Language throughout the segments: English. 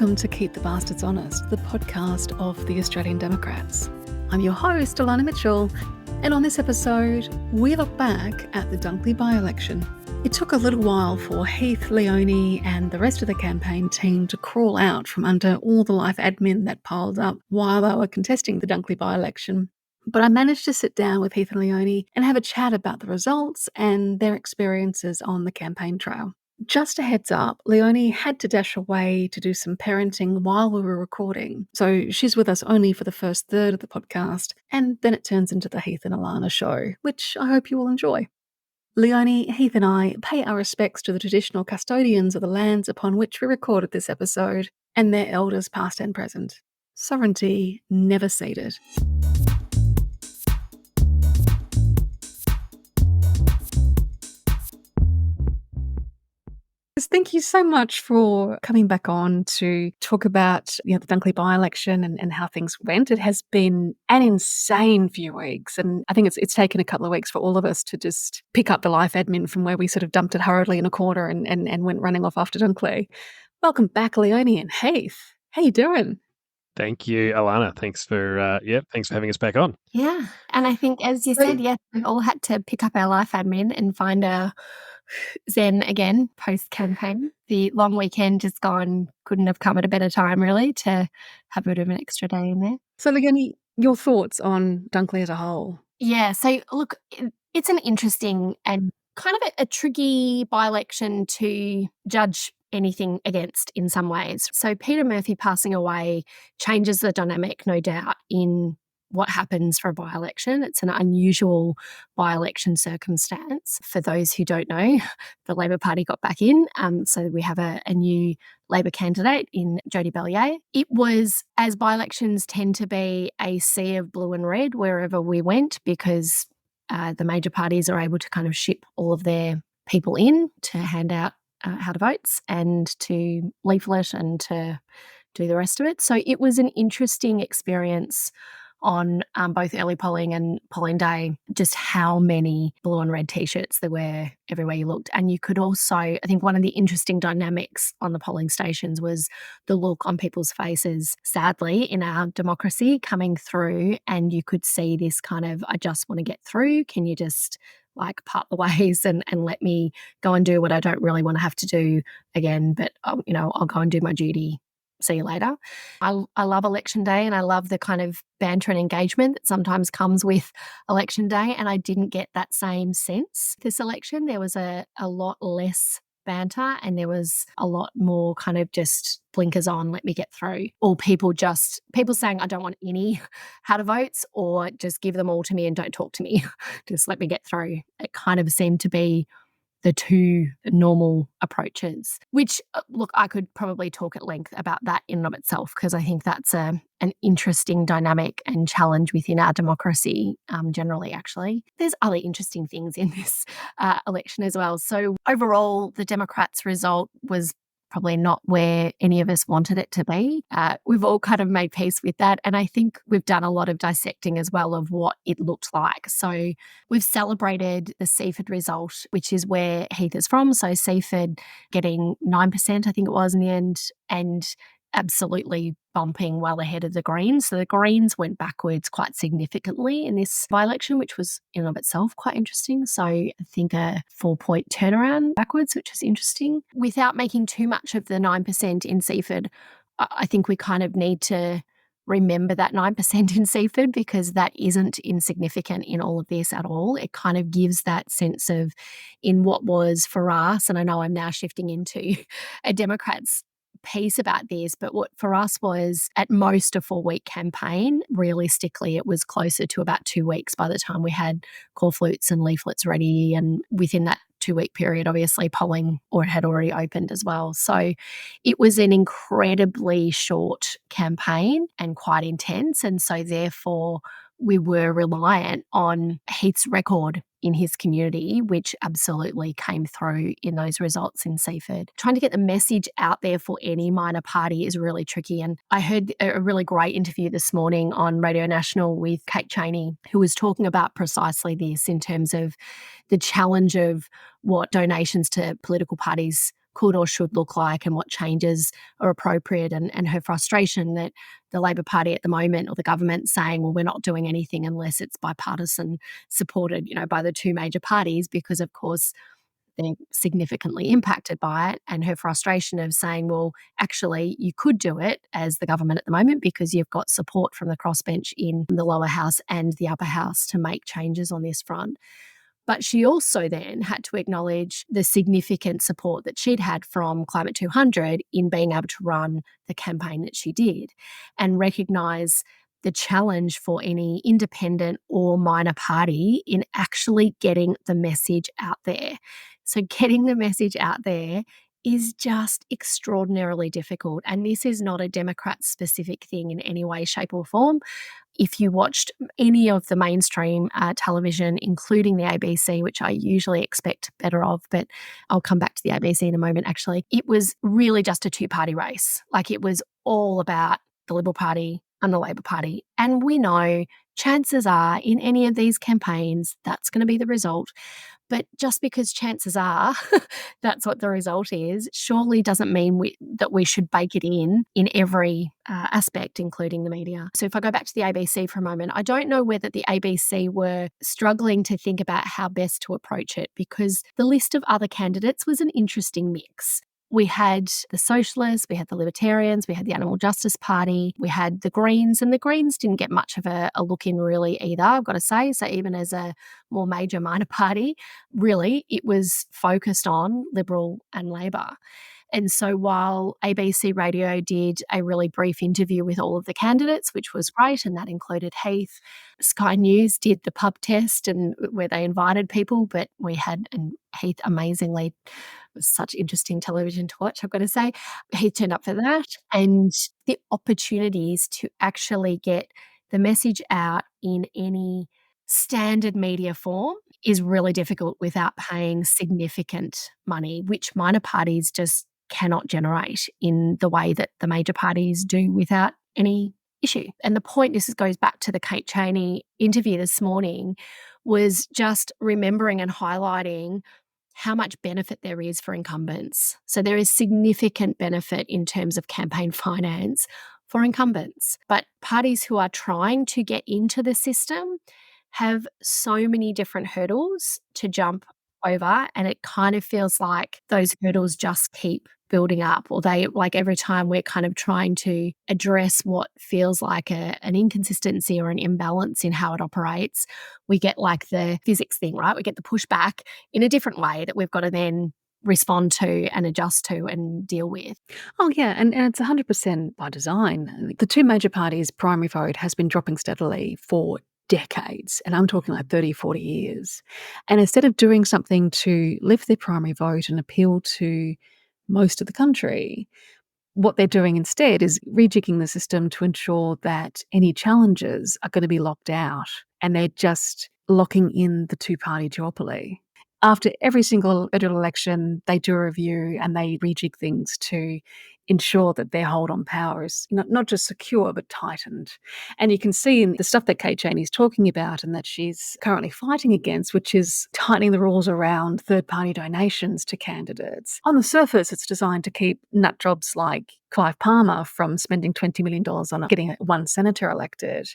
Welcome to Keep the Bastards Honest, the podcast of the Australian Democrats. I'm your host, Elana Mitchell, and on this episode, we look back at the Dunkley by-election. It took a little while for Heath, Leonie and the rest of the campaign team to crawl out from under all the life admin that piled up while they were contesting the Dunkley by-election. But I managed to sit down with Heath and Leonie and have a chat about the results and their experiences on the campaign trail. Just a heads up, Leonie had to dash away to do some parenting while we were recording, so she's with us only for the first third of the podcast, and then it turns into the Heath and Elana show, which I hope you will enjoy. Leonie, Heath and I pay our respects to the traditional custodians of the lands upon which we recorded this episode, and their elders past and present. Sovereignty never ceded. Thank you so much for coming back on to talk about the Dunkley by-election and how things went. It has been an insane few weeks, and I think it's taken a couple of weeks for all of us to just pick up the life admin from where we sort of dumped it hurriedly in a corner and went running off after Dunkley. Welcome back, Leonie and Heath. How you doing? Thank you, Elana. Thanks for having us back on. Yeah, and I think, as you said, yes, we all had to pick up our life admin and find a zen again post-campaign. The long weekend just gone, couldn't have come at a better time, really, to have a bit of an extra day in there. So, Leonie, your thoughts on Dunkley as a whole? Yeah, so look, it's an interesting and kind of a tricky by-election to judge anything against in some ways. So Peter Murphy passing away changes the dynamic, no doubt, in what happens for a by-election. It's an unusual by-election circumstance. For those who don't know, the Labor Party got back in, so we have a new Labor candidate in Jodie Bellier. It was, as by-elections tend to be, a sea of blue and red wherever we went, because the major parties are able to kind of ship all of their people in to hand out how to votes and to leaflet and to do the rest of it. So it was an interesting experience on both early polling and polling day, just how many blue and red T-shirts there were everywhere you looked. And you could also, I think one of the interesting dynamics on the polling stations was the look on people's faces, sadly, in our democracy coming through. And you could see this kind of, I just want to get through. Can you just part the ways and let me go and do what I don't really want to have to do again, but I'll go and do my duty. See you later. I love election day, and I love the kind of banter and engagement that sometimes comes with election day, and I didn't get that same sense this election. There was a lot less banter, and there was a lot more kind of just blinkers on, let me get through, or people saying I don't want any how to votes, or just give them all to me and don't talk to me, just let me get through. It kind of seemed to be the two normal approaches, which, look, I could probably talk at length about that in and of itself, because I think that's an interesting dynamic and challenge within our democracy generally, actually. There's other interesting things in this election as well. So overall, the Democrats' result was probably not where any of us wanted it to be. We've all kind of made peace with that. And I think we've done a lot of dissecting as well of what it looked like. So we've celebrated the Seaford result, which is where Heath is from. So Seaford getting 9%, I think it was in the end, and absolutely bumping well ahead of the Greens. So the Greens went backwards quite significantly in this by-election, which was in and of itself quite interesting. So I think a 4-point turnaround backwards, which is interesting. Without making too much of the 9% in Seaford, I think we kind of need to remember that 9% in Seaford, because that isn't insignificant in all of this at all. It kind of gives that sense of, in what was for us, and I know I'm now shifting into a Democrat's piece about this, but what for us was at most a 4-week campaign. Realistically, it was closer to about 2 weeks by the time we had call flutes and leaflets ready, and within that 2-week period, obviously polling had already opened as well. So it was an incredibly short campaign and quite intense, and so therefore we were reliant on Heath's record in his community, which absolutely came through in those results in Seaford. Trying to get the message out there for any minor party is really tricky. And I heard a really great interview this morning on Radio National with Kate Chaney, who was talking about precisely this in terms of the challenge of what donations to political parties could or should look like and what changes are appropriate, and her frustration that the Labor Party at the moment, or the government, saying, well, we're not doing anything unless it's bipartisan supported, by the two major parties, because of course they're significantly impacted by it, and her frustration of saying, well, actually, you could do it as the government at the moment because you've got support from the crossbench in the lower house and the upper house to make changes on this front. But she also then had to acknowledge the significant support that she'd had from Climate 200 in being able to run the campaign that she did, and recognise the challenge for any independent or minor party in actually getting the message out there. So getting the message out there is just extraordinarily difficult. And this is not a Democrat specific thing in any way, shape, or form. If you watched any of the mainstream television, including the ABC, which I usually expect better of, but I'll come back to the ABC in a moment, actually, it was really just a two-party race. Like, it was all about the Liberal Party and the Labor Party. And we know chances are in any of these campaigns, that's going to be the result. But just because chances are that's what the result is, surely doesn't mean that we should bake it in every aspect, including the media. So if I go back to the ABC for a moment, I don't know whether the ABC were struggling to think about how best to approach it, because the list of other candidates was an interesting mix. We had the Socialists, we had the Libertarians, we had the Animal Justice Party, we had the Greens, and the Greens didn't get much of a look in really either, I've got to say. So even as a more major minor party, really it was focused on Liberal and Labor. And so while ABC Radio did a really brief interview with all of the candidates, which was great, and that included Heath, Sky News did the pub test and where they invited people, but we had, and Heath amazingly, was such interesting television to watch, I've got to say. He turned up for that, and the opportunities to actually get the message out in any standard media form is really difficult without paying significant money, which minor parties just cannot generate in the way that the major parties do without any issue. And the point, this goes back to the Kate Chaney interview this morning, was just remembering and highlighting how much benefit there is for incumbents. So there is significant benefit in terms of campaign finance for incumbents. But parties who are trying to get into the system have so many different hurdles to jump over, and it kind of feels like those hurdles just keep building up, or they, like, every time we're kind of trying to address what feels like an inconsistency or an imbalance in how it operates, we get like the physics thing, right? We get the pushback in a different way that we've got to then respond to and adjust to and deal with. Oh, yeah, and it's 100% by design. The two major parties' primary vote has been dropping steadily for decades, and I'm talking like 30, 40 years. And instead of doing something to lift their primary vote and appeal to most of the country, what they're doing instead is rejigging the system to ensure that any challenges are going to be locked out, and they're just locking in the two-party duopoly. After every single federal election, they do a review and they rejig things to ensure that their hold on power is not just secure but tightened. And you can see in the stuff that Kate Chaney is talking about and that she's currently fighting against, which is tightening the rules around third-party donations to candidates. On the surface, it's designed to keep nut jobs like Clive Palmer from spending $20 million on getting one senator elected,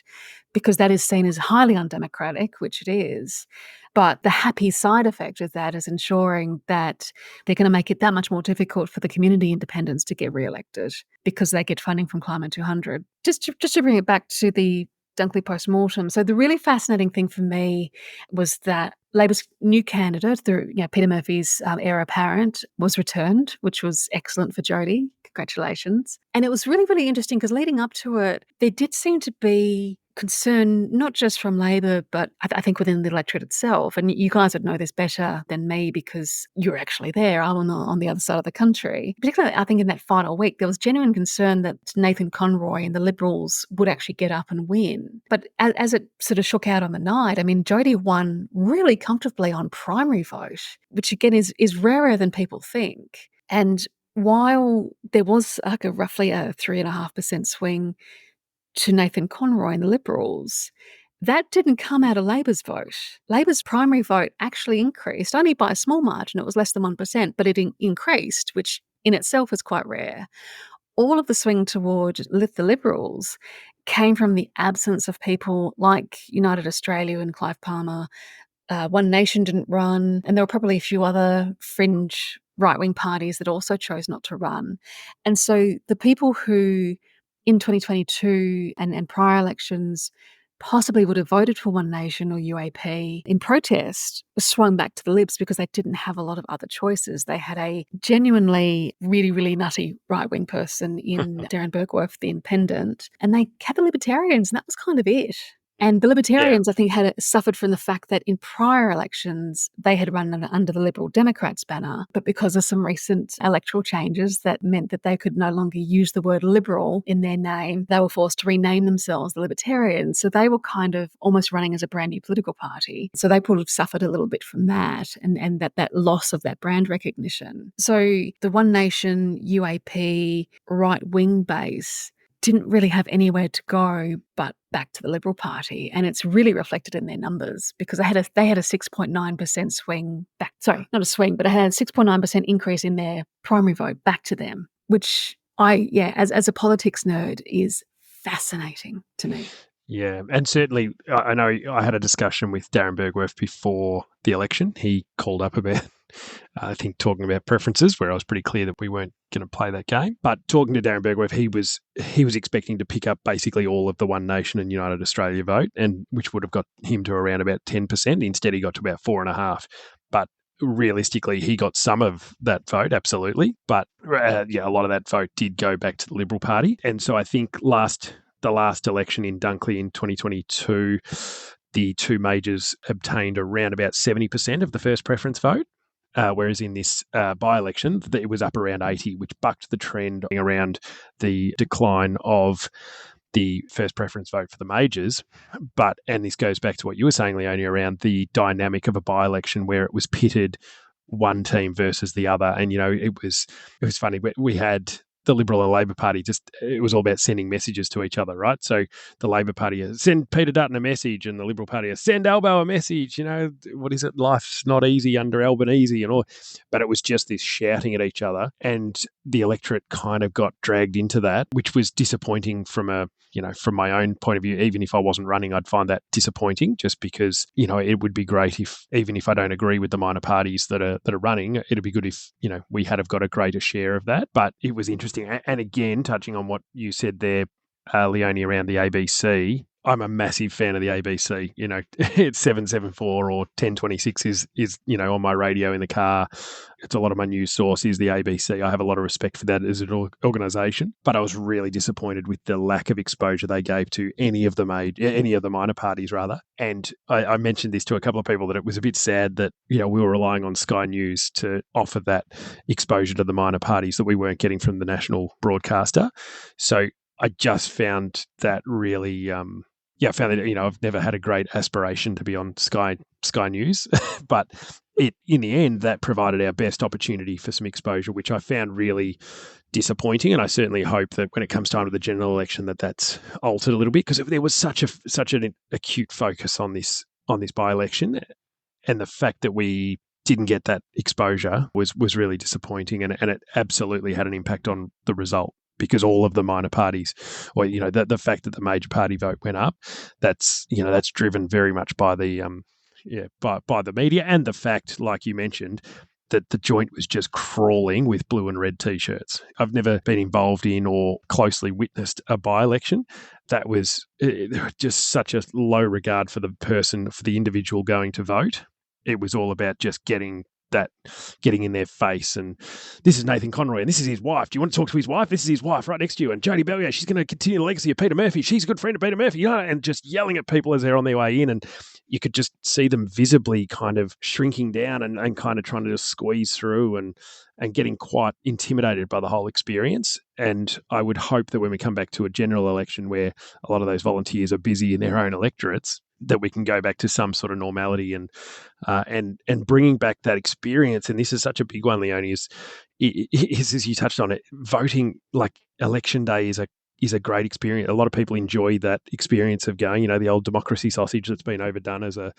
because that is seen as highly undemocratic, which it is. But the happy side effect of that is ensuring that they're going to make it that much more difficult for the community independents to get re-elected because they get funding from Climate 200. Just to bring it back to the Dunkley post-mortem. So the really fascinating thing for me was that Labor's new candidate, Peter Murphy's heir apparent, was returned, which was excellent for Jodie. Congratulations. And it was really, really interesting because leading up to it, there did seem to be concern, not just from Labor, but I think within the electorate itself. And you guys would know this better than me because you're actually there. I'm on the other side of the country. Particularly, I think in that final week, there was genuine concern that Nathan Conroy and the Liberals would actually get up and win. But as it sort of shook out on the night, I mean, Jodie won really comfortably on primary vote, which again is rarer than people think. And while there was like roughly a 3.5% swing to Nathan Conroy and the Liberals, That didn't come out of Labor's vote. Labor's primary vote actually increased, only by a small margin. It was less than 1%, but it increased, which in itself is quite rare. All of the swing toward the Liberals came from the absence of people like United Australia and Clive Palmer. One Nation didn't run, and there were probably a few other fringe right-wing parties that also chose not to run. And so the people who in 2022 and prior elections possibly would have voted for One Nation or UAP in protest swung back to the Libs because they didn't have a lot of other choices. They had a genuinely really, really nutty right-wing person in Darren Bergwerf, the Independent, and they had the Libertarians, and that was kind of it. And the Libertarians, I think, had suffered from the fact that in prior elections, they had run under the Liberal Democrats banner, but because of some recent electoral changes that meant that they could no longer use the word Liberal in their name, they were forced to rename themselves the Libertarians. So they were kind of almost running as a brand new political party. So they would have suffered a little bit from that and that loss of that brand recognition. So the One Nation, UAP, right-wing base didn't really have anywhere to go but back to the Liberal Party. And it's really reflected in their numbers because they had a 6.9% swing back. Sorry, not a swing, but it had a 6.9% increase in their primary vote back to them, which as a politics nerd, is fascinating to me. Yeah, and certainly I know I had a discussion with Darren Bergwerf before the election. He called up about, I think, talking about preferences, where I was pretty clear that we weren't going to play that game. But talking to Darren Bergwerf, he was expecting to pick up basically all of the One Nation and United Australia vote, and which would have got him to around about 10%. Instead, he got to about 4.5%. But realistically, he got some of that vote, absolutely. But a lot of that vote did go back to the Liberal Party. And so I think the last election in Dunkley in 2022, the two majors obtained around about 70% of the first preference vote, whereas in this by-election, it was up around 80%, which bucked the trend around the decline of the first preference vote for the majors. And this goes back to what you were saying, Leonie, around the dynamic of a by-election where it was pitted one team versus the other. And, it was funny. We had the Liberal and Labor Party, it was all about sending messages to each other, right? So the Labor Party send Peter Dutton a message, and the Liberal Party send Albo a message. What is it? Life's not easy under Albanese and all. But it was just this shouting at each other, and the electorate kind of got dragged into that, which was disappointing from my own point of view. Even if I wasn't running, I'd find that disappointing, just because it would be great if, even if I don't agree with the minor parties that are running, it'd be good if we had have got a greater share of that. But it was interesting. And again, touching on what you said there, Leonie, around the ABC, I'm a massive fan of the ABC. It's 774 or 1026 is on my radio in the car. It's a lot of my news source is the ABC. I have a lot of respect for that as an organisation, but I was really disappointed with the lack of exposure they gave to any of the minor parties, rather. And I mentioned this to a couple of people, that it was a bit sad that we were relying on Sky News to offer that exposure to the minor parties that we weren't getting from the national broadcaster. So I just found that really. I found that I've never had a great aspiration to be on Sky News, but in the end that provided our best opportunity for some exposure, which I found really disappointing. And I certainly hope that when it comes time to the general election, that's altered a little bit, because there was such an acute focus on this by-election, and the fact that we didn't get that exposure was really disappointing, and it absolutely had an impact on the result. Because all of the minor parties, or the fact that the major party vote went up, that's driven very much by the by the media, and the fact, like you mentioned, that the joint was just crawling with blue and red T-shirts. I've never been involved in or closely witnessed a by-election that was just such a low regard for the individual going to vote. It was all about just getting in their face, and this is Nathan Conroy and this is his wife. Do you want to talk to his wife? This is his wife right next to you. And Jodie Bellier, she's going to continue the legacy of Peter Murphy. She's a good friend of Peter Murphy, and just yelling at people as they're on their way in. And you could just see them visibly kind of shrinking down and kind of trying to just squeeze through and getting quite intimidated by the whole experience. And I would hope that when we come back to a general election where a lot of those volunteers are busy in their own electorates, that we can go back to some sort of normality and bringing back that experience. And this is such a big one, Leonie, is as you touched on it, voting, like election day is a is a great experience. A lot of people enjoy that experience of going, the old democracy sausage that's been overdone as a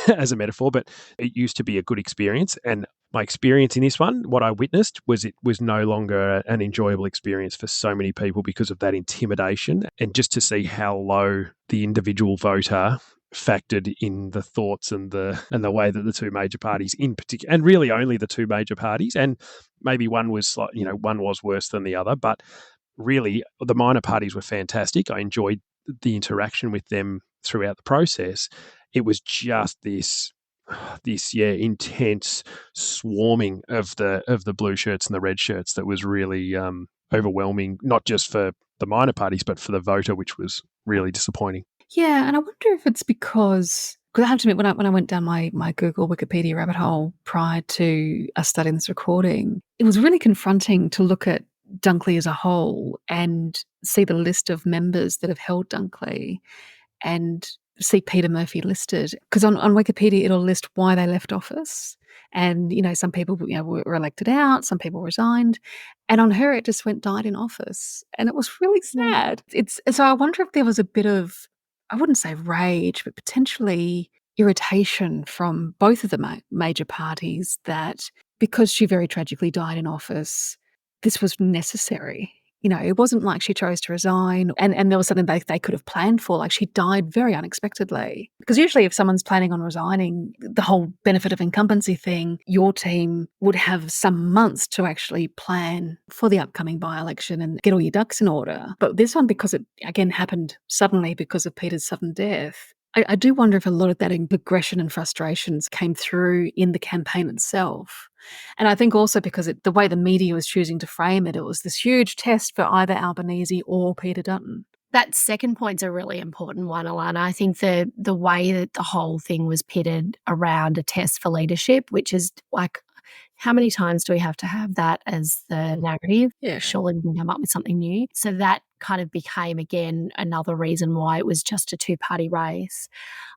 as a metaphor, but it used to be a good experience. And my experience in this one, what I witnessed was it was no longer an enjoyable experience for so many people because of that intimidation, and just to see how low the individual voter factored in the thoughts and the way that the two major parties in particular, and really only the two major parties, and maybe one was one was worse than the other, but really the minor parties were fantastic. I enjoyed the interaction with them throughout the process. It was just this intense swarming of the blue shirts and the red shirts that was really overwhelming, not just for the minor parties but for the voter, which was really disappointing. Yeah, and I wonder if it's because I have to admit, when I went down my Google Wikipedia rabbit hole prior to us starting this recording, it was really confronting to look at Dunkley as a whole and see the list of members that have held Dunkley and see Peter Murphy listed. Because on Wikipedia, it'll list why they left office. And, some people were elected out, some people resigned. And on her, it just died in office. And it was really sad. So I wonder if there was a bit of, I wouldn't say rage, but potentially irritation from both of the major parties that because she very tragically died in office, this was necessary. It wasn't like she chose to resign and there was something they could have planned for. Like, she died very unexpectedly. Because usually if someone's planning on resigning, the whole benefit of incumbency thing, your team would have some months to actually plan for the upcoming by-election and get all your ducks in order. But this one, because it, again, happened suddenly because of Peter's sudden death, I do wonder if a lot of that aggression and frustrations came through in the campaign itself. And I think also because the way the media was choosing to frame it, it was this huge test for either Albanese or Peter Dutton. That second point's a really important one, Elana. I think the way that the whole thing was pitted around a test for leadership, which is like, how many times do we have to have that as the narrative? Yeah. Surely we can come up with something new. So that kind of became, again, another reason why it was just a two-party race.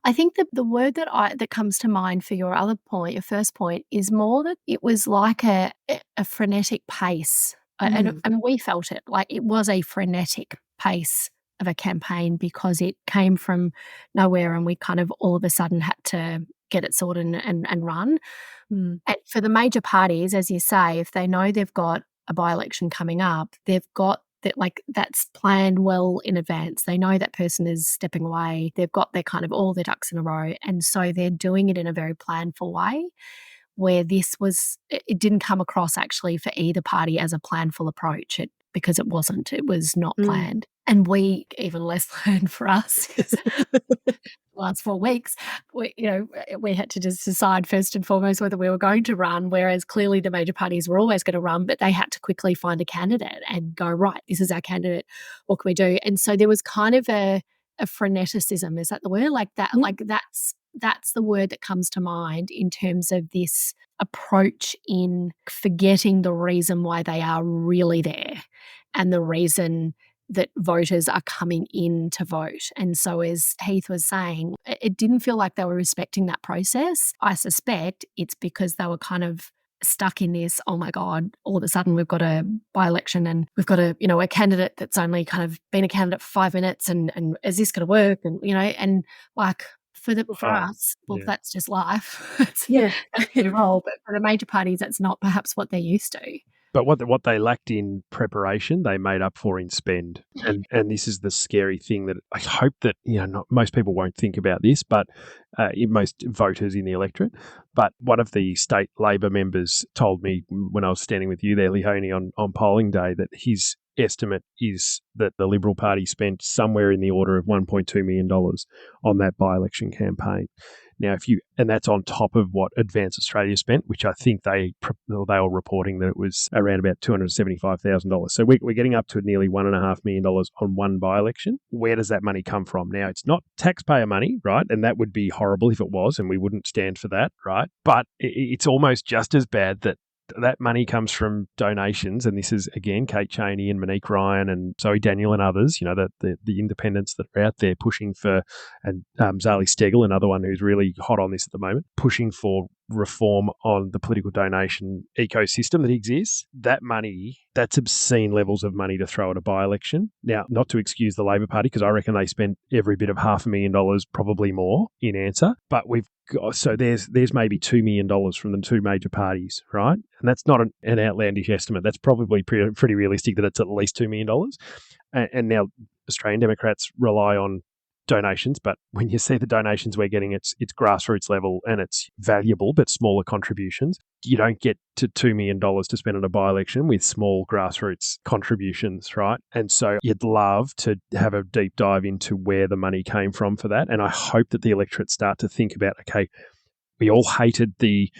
I think that the word that comes to mind for your other point, your first point, is more that it was like a frenetic pace. And we felt it. Like, it was a frenetic pace of a campaign because it came from nowhere and we kind of all of a sudden had to get it sorted and run. And for the major parties, as you say, if they know they've got a by-election coming up, they've got that, like, that's planned well in advance. They know that person is stepping away. They've got their kind of all their ducks in a row. And so they're doing it in a very planful way, where it didn't come across actually for either party as a planful approach, because it wasn't. It was not planned. And we, even less planned for us, last 4 weeks, we had to just decide first and foremost whether we were going to run, whereas clearly the major parties were always going to run, but they had to quickly find a candidate and go, right, this is our candidate, what can we do? And so there was kind of a freneticism, is that the word? Like that, like that's the word that comes to mind in terms of this approach in forgetting the reason why they are really there and the reason that voters are coming in to vote. And so, as Heath was saying, it didn't feel like they were respecting that process. I suspect it's because they were kind of stuck in this, oh my God, all of a sudden we've got a by-election and we've got a candidate that's only kind of been a candidate for 5 minutes and is this going to work? And, and like for us, well, that's just life. It's a role, but for the major parties, that's not perhaps what they're used to. But what they lacked in preparation, they made up for in spend. And this is the scary thing that I hope that, not most people won't think about this, but most voters in the electorate. But one of the state Labor members told me when I was standing with you there, Leonie, on polling day, that his estimate is that the Liberal Party spent somewhere in the order of $1.2 million on that by-election campaign. Now, and that's on top of what Advance Australia spent, which I think they were reporting that it was around about $275,000. So we're getting up to nearly $1.5 million on one by-election. Where does that money come from? Now, it's not taxpayer money, right? And that would be horrible if it was, and we wouldn't stand for that, right? But it's almost just as bad that money comes from donations, and this is, again, Kate Chaney and Monique Ryan and Zoe Daniel and others, the independents that are out there pushing for, and Zali Steggall, another one who's really hot on this at the moment, pushing for reform on the political donation ecosystem that exists. That money, that's obscene levels of money to throw at a by-election. Now, not to excuse the Labor Party, because I reckon they spent every bit of $500,000, probably more, in answer. But so there's maybe $2 million from the two major parties, right? And that's not an outlandish estimate. That's probably pretty realistic that it's at least $2 million. And now Australian Democrats rely on donations, but when you see the donations we're getting, it's grassroots level and it's valuable but smaller contributions. You don't get to $2 million to spend on a by-election with small grassroots contributions, right? And so you'd love to have a deep dive into where the money came from for that. And I hope that the electorate start to think about, okay, we all hated the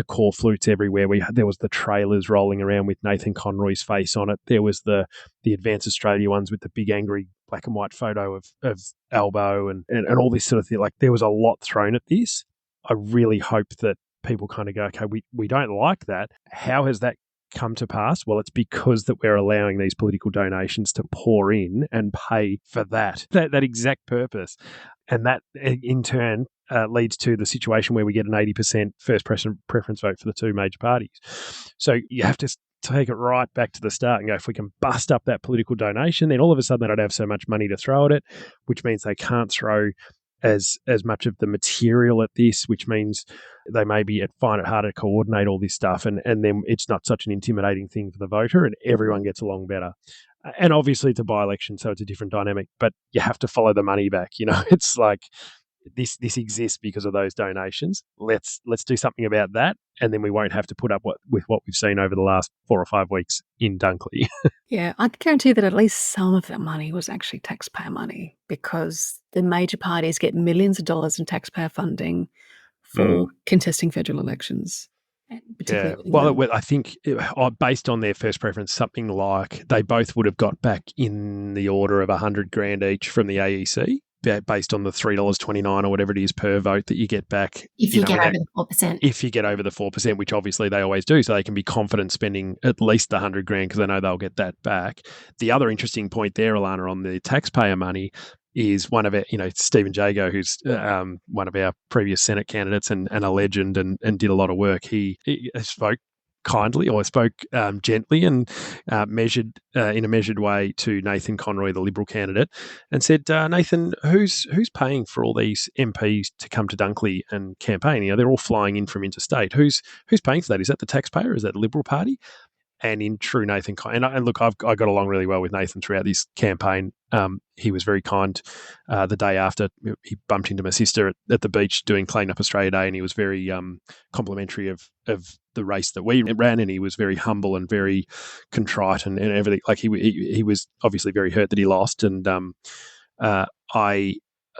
core flutes everywhere. There was the trailers rolling around with Nathan Conroy's face on it. There was the Advance Australia ones with the big angry black and white photo of Albo and all this sort of thing. Like, there was a lot thrown at this. I really hope that people kind of go, okay, we don't like that. How has that come to pass? Well, it's because that we're allowing these political donations to pour in and pay for that exact purpose. And that in turn leads to the situation where we get an 80% first preference vote for the two major parties. So you have to take it right back to the start and go, if we can bust up that political donation, then all of a sudden they don't have so much money to throw at it, which means they can't throw as much of the material at this, which means they maybe find it harder to coordinate all this stuff, and then it's not such an intimidating thing for the voter and everyone gets along better. And obviously it's a by-election, so it's a different dynamic, but you have to follow the money back. It's like this exists because of those donations. Let's do something about that, and then we won't have to put up with what we've seen over the last 4 or 5 weeks in Dunkley. Yeah, I can guarantee that at least some of that money was actually taxpayer money, because the major parties get millions of dollars in taxpayer funding for contesting federal elections. Yeah, well, I think based on their first preference, something like they both would have got back in the order of $100,000 each from the AEC, based on the $3.29 or whatever it is per vote that you get back. If you get over the 4%. If you get over the 4%, which obviously they always do, so they can be confident spending at least the $100,000 because they know they'll get that back. The other interesting point there, Elana, on the taxpayer money is one of our, Stephen Jago, who's one of our previous Senate candidates and a legend and did a lot of work. He spoke kindly, or spoke gently and measured in a measured way to Nathan Conroy, the Liberal candidate, and said, Nathan, who's paying for all these MPs to come to Dunkley and campaign? They're all flying in from interstate. Who's paying for that? Is that the taxpayer? Is that the Liberal Party? And in true Nathan, and look, I got along really well with Nathan throughout this campaign. He was very kind. The day after, he bumped into my sister at the beach doing Clean Up Australia Day, and he was very complimentary of the race that we ran, and he was very humble and very contrite and everything. Like he was obviously very hurt that he lost, and I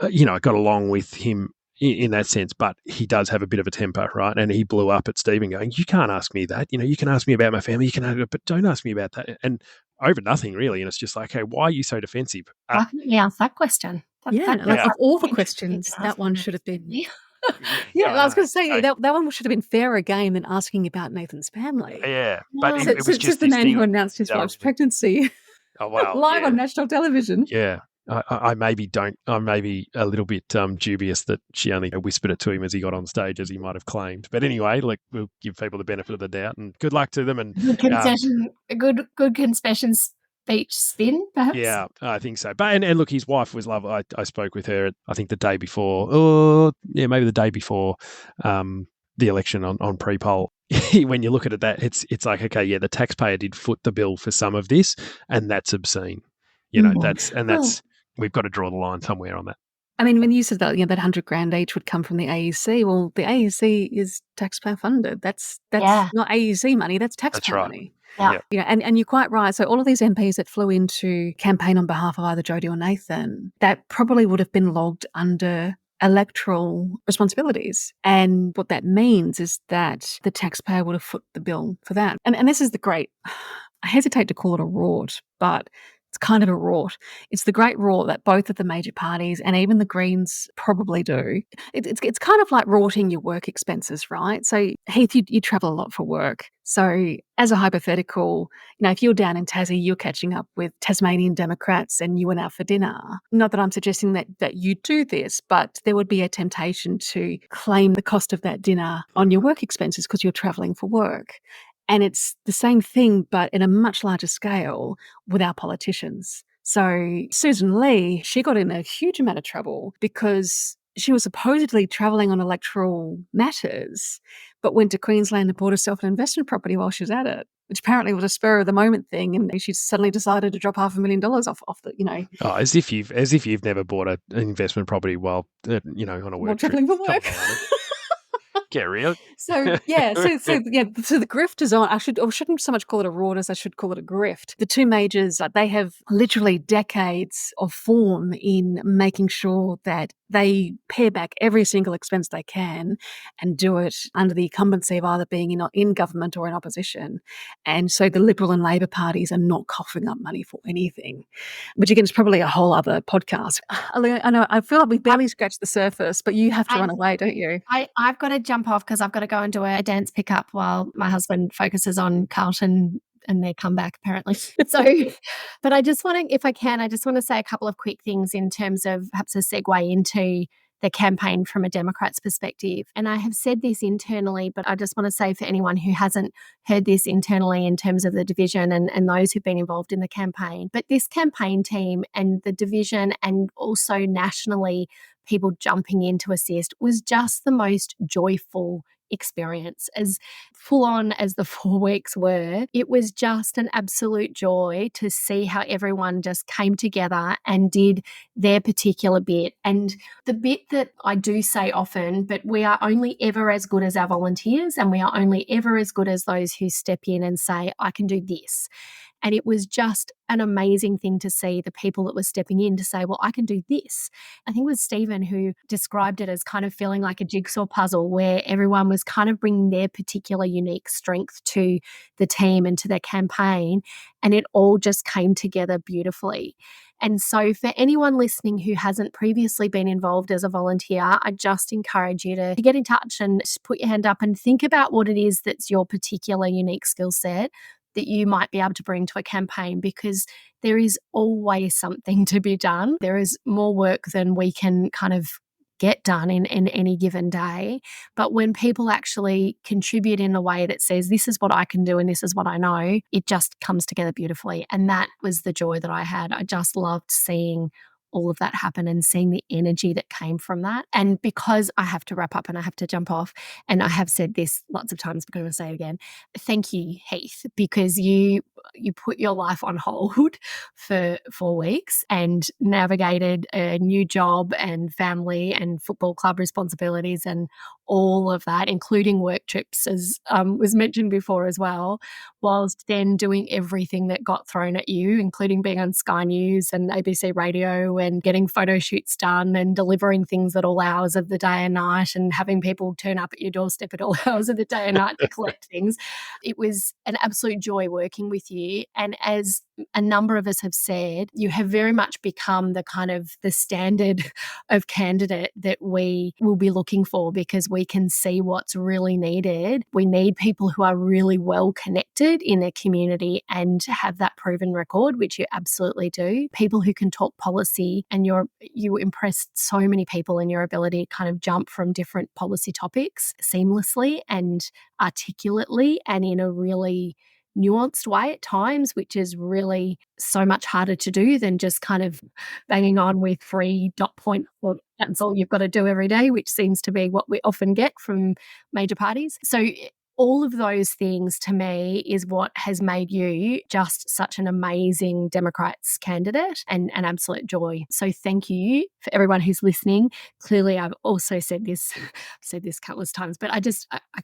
got along with him in that sense, but he does have a bit of a temper, right? And he blew up at Stephen going, you can't ask me that. You can ask me about my family, but don't ask me about that. And over nothing, really. And it's just like, hey, why are you so defensive? Why couldn't you ask that question? Of all the questions, that one should have been... I was going to say, that one should have been fairer game than asking about Nathan's family. Yeah. But it was just the man who announced his wife's pregnancy live on national television. Yeah. I maybe I'm maybe a little bit dubious that she only whispered it to him as he got on stage, as he might have claimed. But anyway, we'll give people the benefit of the doubt, and good luck to them. And a good concession speech spin, perhaps. Yeah, I think so. But and look, his wife was lovely. I spoke with her, I think the day before, maybe the day before the election on pre-poll. When you look at it, it's like, okay, yeah, the taxpayer did foot the bill for some of this, and that's obscene. We've got to draw the line somewhere on that. I mean, when you said that, that $100,000 each would come from the AEC, well, the AEC is taxpayer funded. That's not AEC money, that's taxpayer money. Yeah. And you're quite right. So all of these MPs that flew in to campaign on behalf of either Jodie or Nathan, that probably would have been logged under electoral responsibilities. And what that means is that the taxpayer would have foot the bill for that. And this is the great, I hesitate to call it a rort, but it's It's kind of a rort. It's the great rort that both of the major parties and even the Greens probably do. It's kind of like rorting your work expenses, right? So, Heath, you travel a lot for work. So, as a hypothetical, if you're down in Tassie, you're catching up with Tasmanian Democrats and you went out for dinner. Not that I'm suggesting that you do this, but there would be a temptation to claim the cost of that dinner on your work expenses because you're traveling for work. And it's the same thing, but in a much larger scale with our politicians. So Susan Lee, she got in a huge amount of trouble because she was supposedly travelling on electoral matters, but went to Queensland and bought herself an investment property while she was at it, which apparently was a spur of the moment thing. And she suddenly decided to drop $500,000 off the. Oh, as if you've never bought an investment property while on a While work trip. travelling for work. Come on, get real. So the grift is on. I shouldn't so much call it a rort as I should call it a grift. The two majors, they have literally decades of form in making sure that they pare back every single expense they can and do it under the incumbency of either being in government or in opposition. And so the Liberal and Labor parties are not coughing up money for anything, which again is probably a whole other podcast. I know I feel like we barely scratched the surface, but you have to run away, don't you? I've got to jump off because I've got to go and do a dance pickup while my husband focuses on Carlton and their comeback, apparently. So, but I just want to say a couple of quick things in terms of perhaps a segue into the campaign from a Democrat's perspective. And I have said this internally, but I just want to say for anyone who hasn't heard this internally in terms of the division and those who've been involved in the campaign, but this campaign team and the division and also nationally people jumping in to assist was just the most joyful experience. As full on as the 4 weeks were, it was just an absolute joy to see how everyone just came together and did their particular bit. And the bit that I do say often, but we are only ever as good as our volunteers, and we are only ever as good as those who step in and say, I can do this. And it was just an amazing thing to see the people that were stepping in to say, well, I can do this. I think it was Stephen who described it as kind of feeling like a jigsaw puzzle where everyone was kind of bringing their particular unique strength to the team and to their campaign. And it all just came together beautifully. And so for anyone listening who hasn't previously been involved as a volunteer, I just encourage you to get in touch and just put your hand up and think about what it is that's your particular unique skill set that you might be able to bring to a campaign, because there is always something to be done. There is more work than we can kind of get done in any given day. But when people actually contribute in a way that says, this is what I can do and this is what I know, it just comes together beautifully. And that was the joy that I had. I just loved seeing all of that happen and seeing the energy that came from that. And because I have to wrap up and I have to jump off, and I have said this lots of times, but I'm going to say it again, thank you, Heath, because you put your life on hold for 4 weeks and navigated a new job and family and football club responsibilities and all of that, including work trips, as was mentioned before as well, whilst then doing everything that got thrown at you, including being on Sky News and ABC Radio and getting photo shoots done and delivering things at all hours of the day and night and having people turn up at your doorstep at all hours of the day and night to collect things. It was an absolute joy working with you. And as a number of us have said, you have very much become the kind of the standard of candidate that we will be looking for, because we can see what's really needed. We need people who are really well connected in their community and have that proven record, which you absolutely do. People who can talk policy, and you impressed so many people in your ability to kind of jump from different policy topics seamlessly and articulately and in a really nuanced way at times, which is really so much harder to do than just kind of banging on with 3 dot points. Well, that's all you've got to do every day, which seems to be what we often get from major parties. So all of those things to me is what has made you just such an amazing Democrats candidate and an absolute joy. So thank you for everyone who's listening. Clearly, I've also said this countless times, but I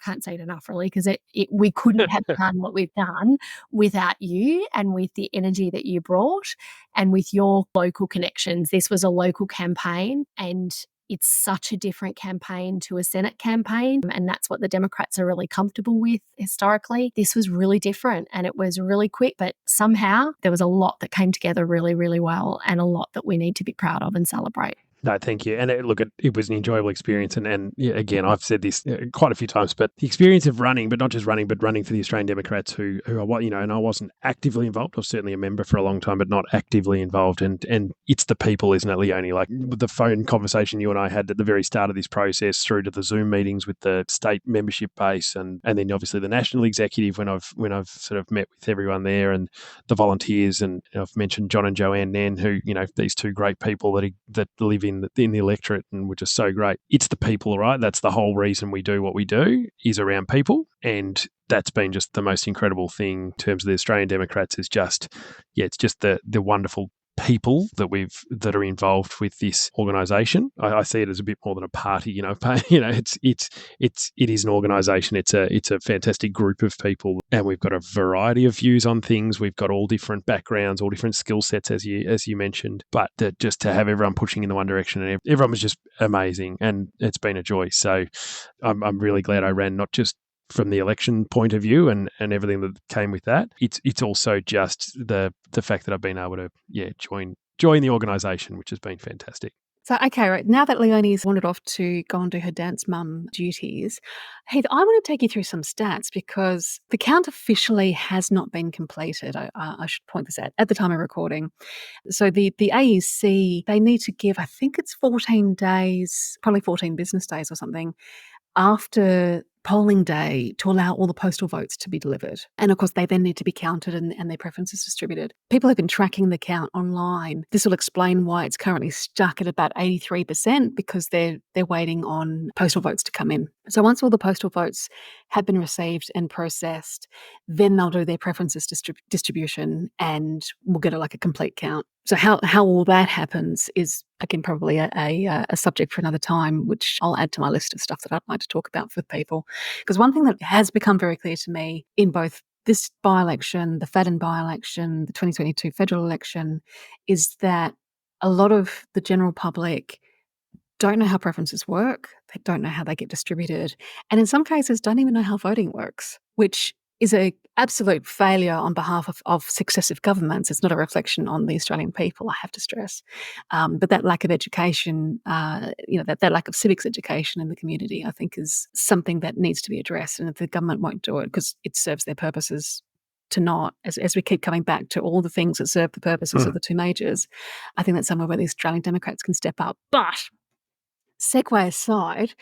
can't say it enough really, because we couldn't have done what we've done without you and with the energy that you brought and with your local connections. This was a local campaign, and it's such a different campaign to a Senate campaign, and that's what the Democrats are really comfortable with historically. This was really different and it was really quick, but somehow there was a lot that came together really, really well and a lot that we need to be proud of and celebrate. No, thank you. And it was an enjoyable experience. And yeah, again, I've said this quite a few times, but the experience of running, but not just running, but running for the Australian Democrats who are, and I wasn't actively involved. I was certainly a member for a long time, but not actively involved. And it's the people, isn't it, Leonie? Like the phone conversation you and I had at the very start of this process through to the Zoom meetings with the state membership base and then obviously the national executive when I've sort of met with everyone there and the volunteers. And I've mentioned John and Joanne Nen, who, these two great people that live in the electorate and were just so great. It's the people, right? That's the whole reason we do what we do is around people. And that's been just the most incredible thing in terms of the Australian Democrats is just, it's just the wonderful people that are involved with this organisation. I see it as a bit more than a party, it is an organisation. It's a fantastic group of people, and we've got a variety of views on things. We've got all different backgrounds, all different skill sets, as you mentioned. But just to have everyone pushing in the one direction, and everyone was just amazing, and it's been a joy. So I'm really glad I ran, not just from the election point of view and everything that came with that. It's also just the fact that I've been able to join the organisation, which has been fantastic. So, okay, right. Now that Leonie's wandered off to go and do her dance mum duties, Heath, I want to take you through some stats because the count officially has not been completed. I should point this out at the time of recording. So the AEC, they need to give, I think it's 14 days, probably 14 business days or something, after polling day to allow all the postal votes to be delivered. And of course, they then need to be counted and their preferences distributed. People have been tracking the count online. This will explain why it's currently stuck at about 83% because they're waiting on postal votes to come in. So once all the postal votes have been received and processed, then they'll do their preferences distribution and we'll get a complete count. So how all that happens is, again, probably a subject for another time, which I'll add to my list of stuff that I'd like to talk about with people. Because one thing that has become very clear to me in both this by-election, the Fadden by-election, the 2022 federal election, is that a lot of the general public don't know how preferences work. They don't know how they get distributed. And in some cases, don't even know how voting works, which is an absolute failure on behalf of successive governments. It's not a reflection on the Australian people, I have to stress. But that lack of education, that lack of civics education in the community, I think is something that needs to be addressed. And if the government won't do it because it serves their purposes to not, as we keep coming back to all the things that serve the purposes of the two majors, I think that's somewhere where the Australian Democrats can step up. But segue aside,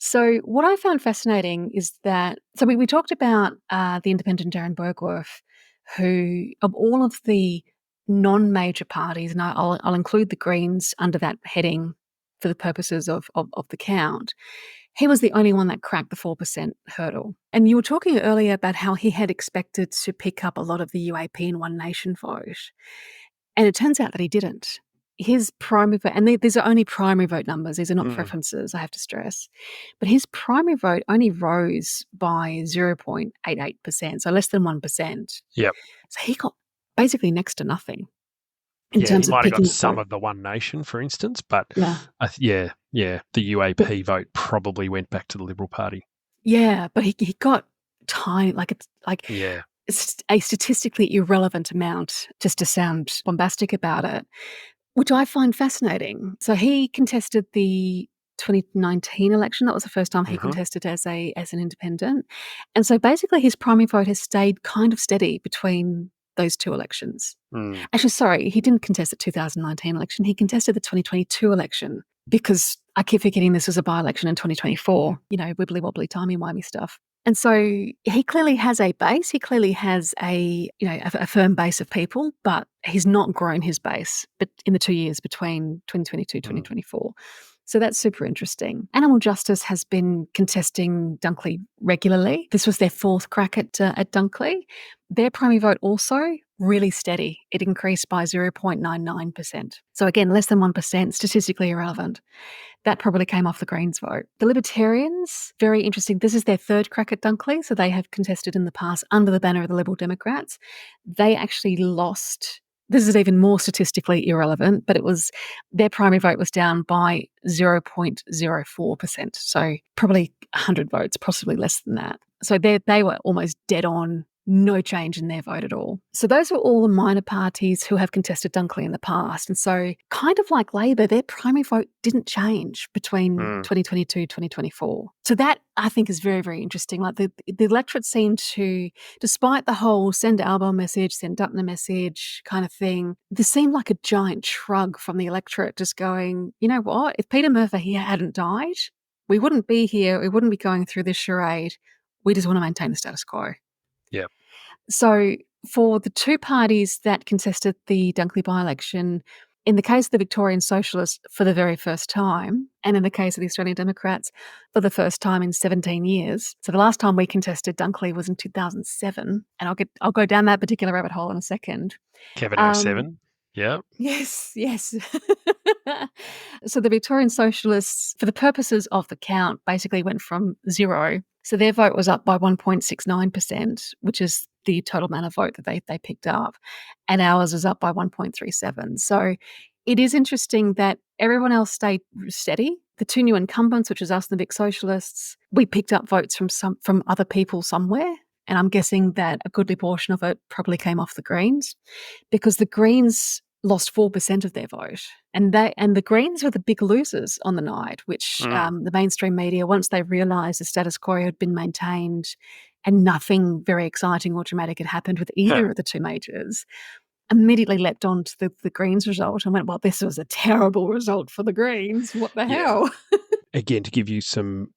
so what I found fascinating is that, so we talked about the independent Darren Bergwerf, who of all of the non-major parties, and I'll include the Greens under that heading for the purposes of the count, he was the only one that cracked the 4% hurdle. And you were talking earlier about how he had expected to pick up a lot of the UAP and One Nation vote. And it turns out that he didn't. His primary vote, and these are only primary vote numbers, these are not preferences, I have to stress, but his primary vote only rose by 0.88%, so less than 1%. Yep. So he got basically next to nothing in terms he of might have picking got some vote. of the One Nation, for instance, but Yeah. The UAP vote probably went back to the Liberal Party. Yeah, but he got tiny, Yeah. it's a statistically irrelevant amount, just to sound bombastic about it, which I find fascinating. So he contested the 2019 election. That was the first time he contested as an independent. And so basically his primary vote has stayed kind of steady between those two elections. Actually, sorry, he didn't contest the 2019 election. He contested the 2022 election because I keep forgetting this was a by-election in 2024, wibbly-wobbly, timey-wimey stuff. And so he clearly has a base. He clearly has a firm base of people, but he's not grown his base but in the 2 years between 2022 and 2024. So that's super interesting. Animal Justice has been contesting Dunkley regularly. This was their fourth crack at Dunkley. Their primary vote also really steady. It increased by 0.99%. So again, less than 1%, statistically irrelevant. That probably came off the Greens vote. The Libertarians, very interesting. This is their third crack at Dunkley, so they have contested in the past under the banner of the Liberal Democrats. They actually lost this is even more statistically irrelevant, but their primary vote was down by 0.04%. So probably 100 votes, possibly less than that. So they were almost dead on, no change in their vote at all. So those were all the minor parties who have contested Dunkley in the past. And so kind of like Labor, their primary vote didn't change between 2022, 2024. So that I think is very, very interesting. Like the electorate seemed to, despite the whole send Albo message, send Dutton a message kind of thing, there seemed like a giant shrug from the electorate just going, you know what, if Peter Murphy here hadn't died, we wouldn't be here. We wouldn't be going through this charade. We just want to maintain the status quo. Yeah. So for the two parties that contested the Dunkley by-election, in the case of the Victorian Socialists for the very first time, and in the case of the Australian Democrats for the first time in 17 years. So the last time we contested Dunkley was in 2007, and I'll go down that particular rabbit hole in a second. Kevin 07. Yeah. Yes. So the Victorian Socialists, for the purposes of the count, basically went from zero. So their vote was up by 1.69%, which is the total amount of vote that they picked up. And ours was up by 1.37. So it is interesting that everyone else stayed steady. The two new incumbents, which is us and the Vic Socialists, we picked up votes from other people somewhere. And I'm guessing that a goodly portion of it probably came off the Greens, because the Greens lost 4% of their vote. And the Greens were the big losers on the night, which the mainstream media, once they realised the status quo had been maintained and nothing very exciting or dramatic had happened with either of the two majors, immediately leapt on to the Greens result and went, well, this was a terrible result for the Greens. What the hell? Again, to give you some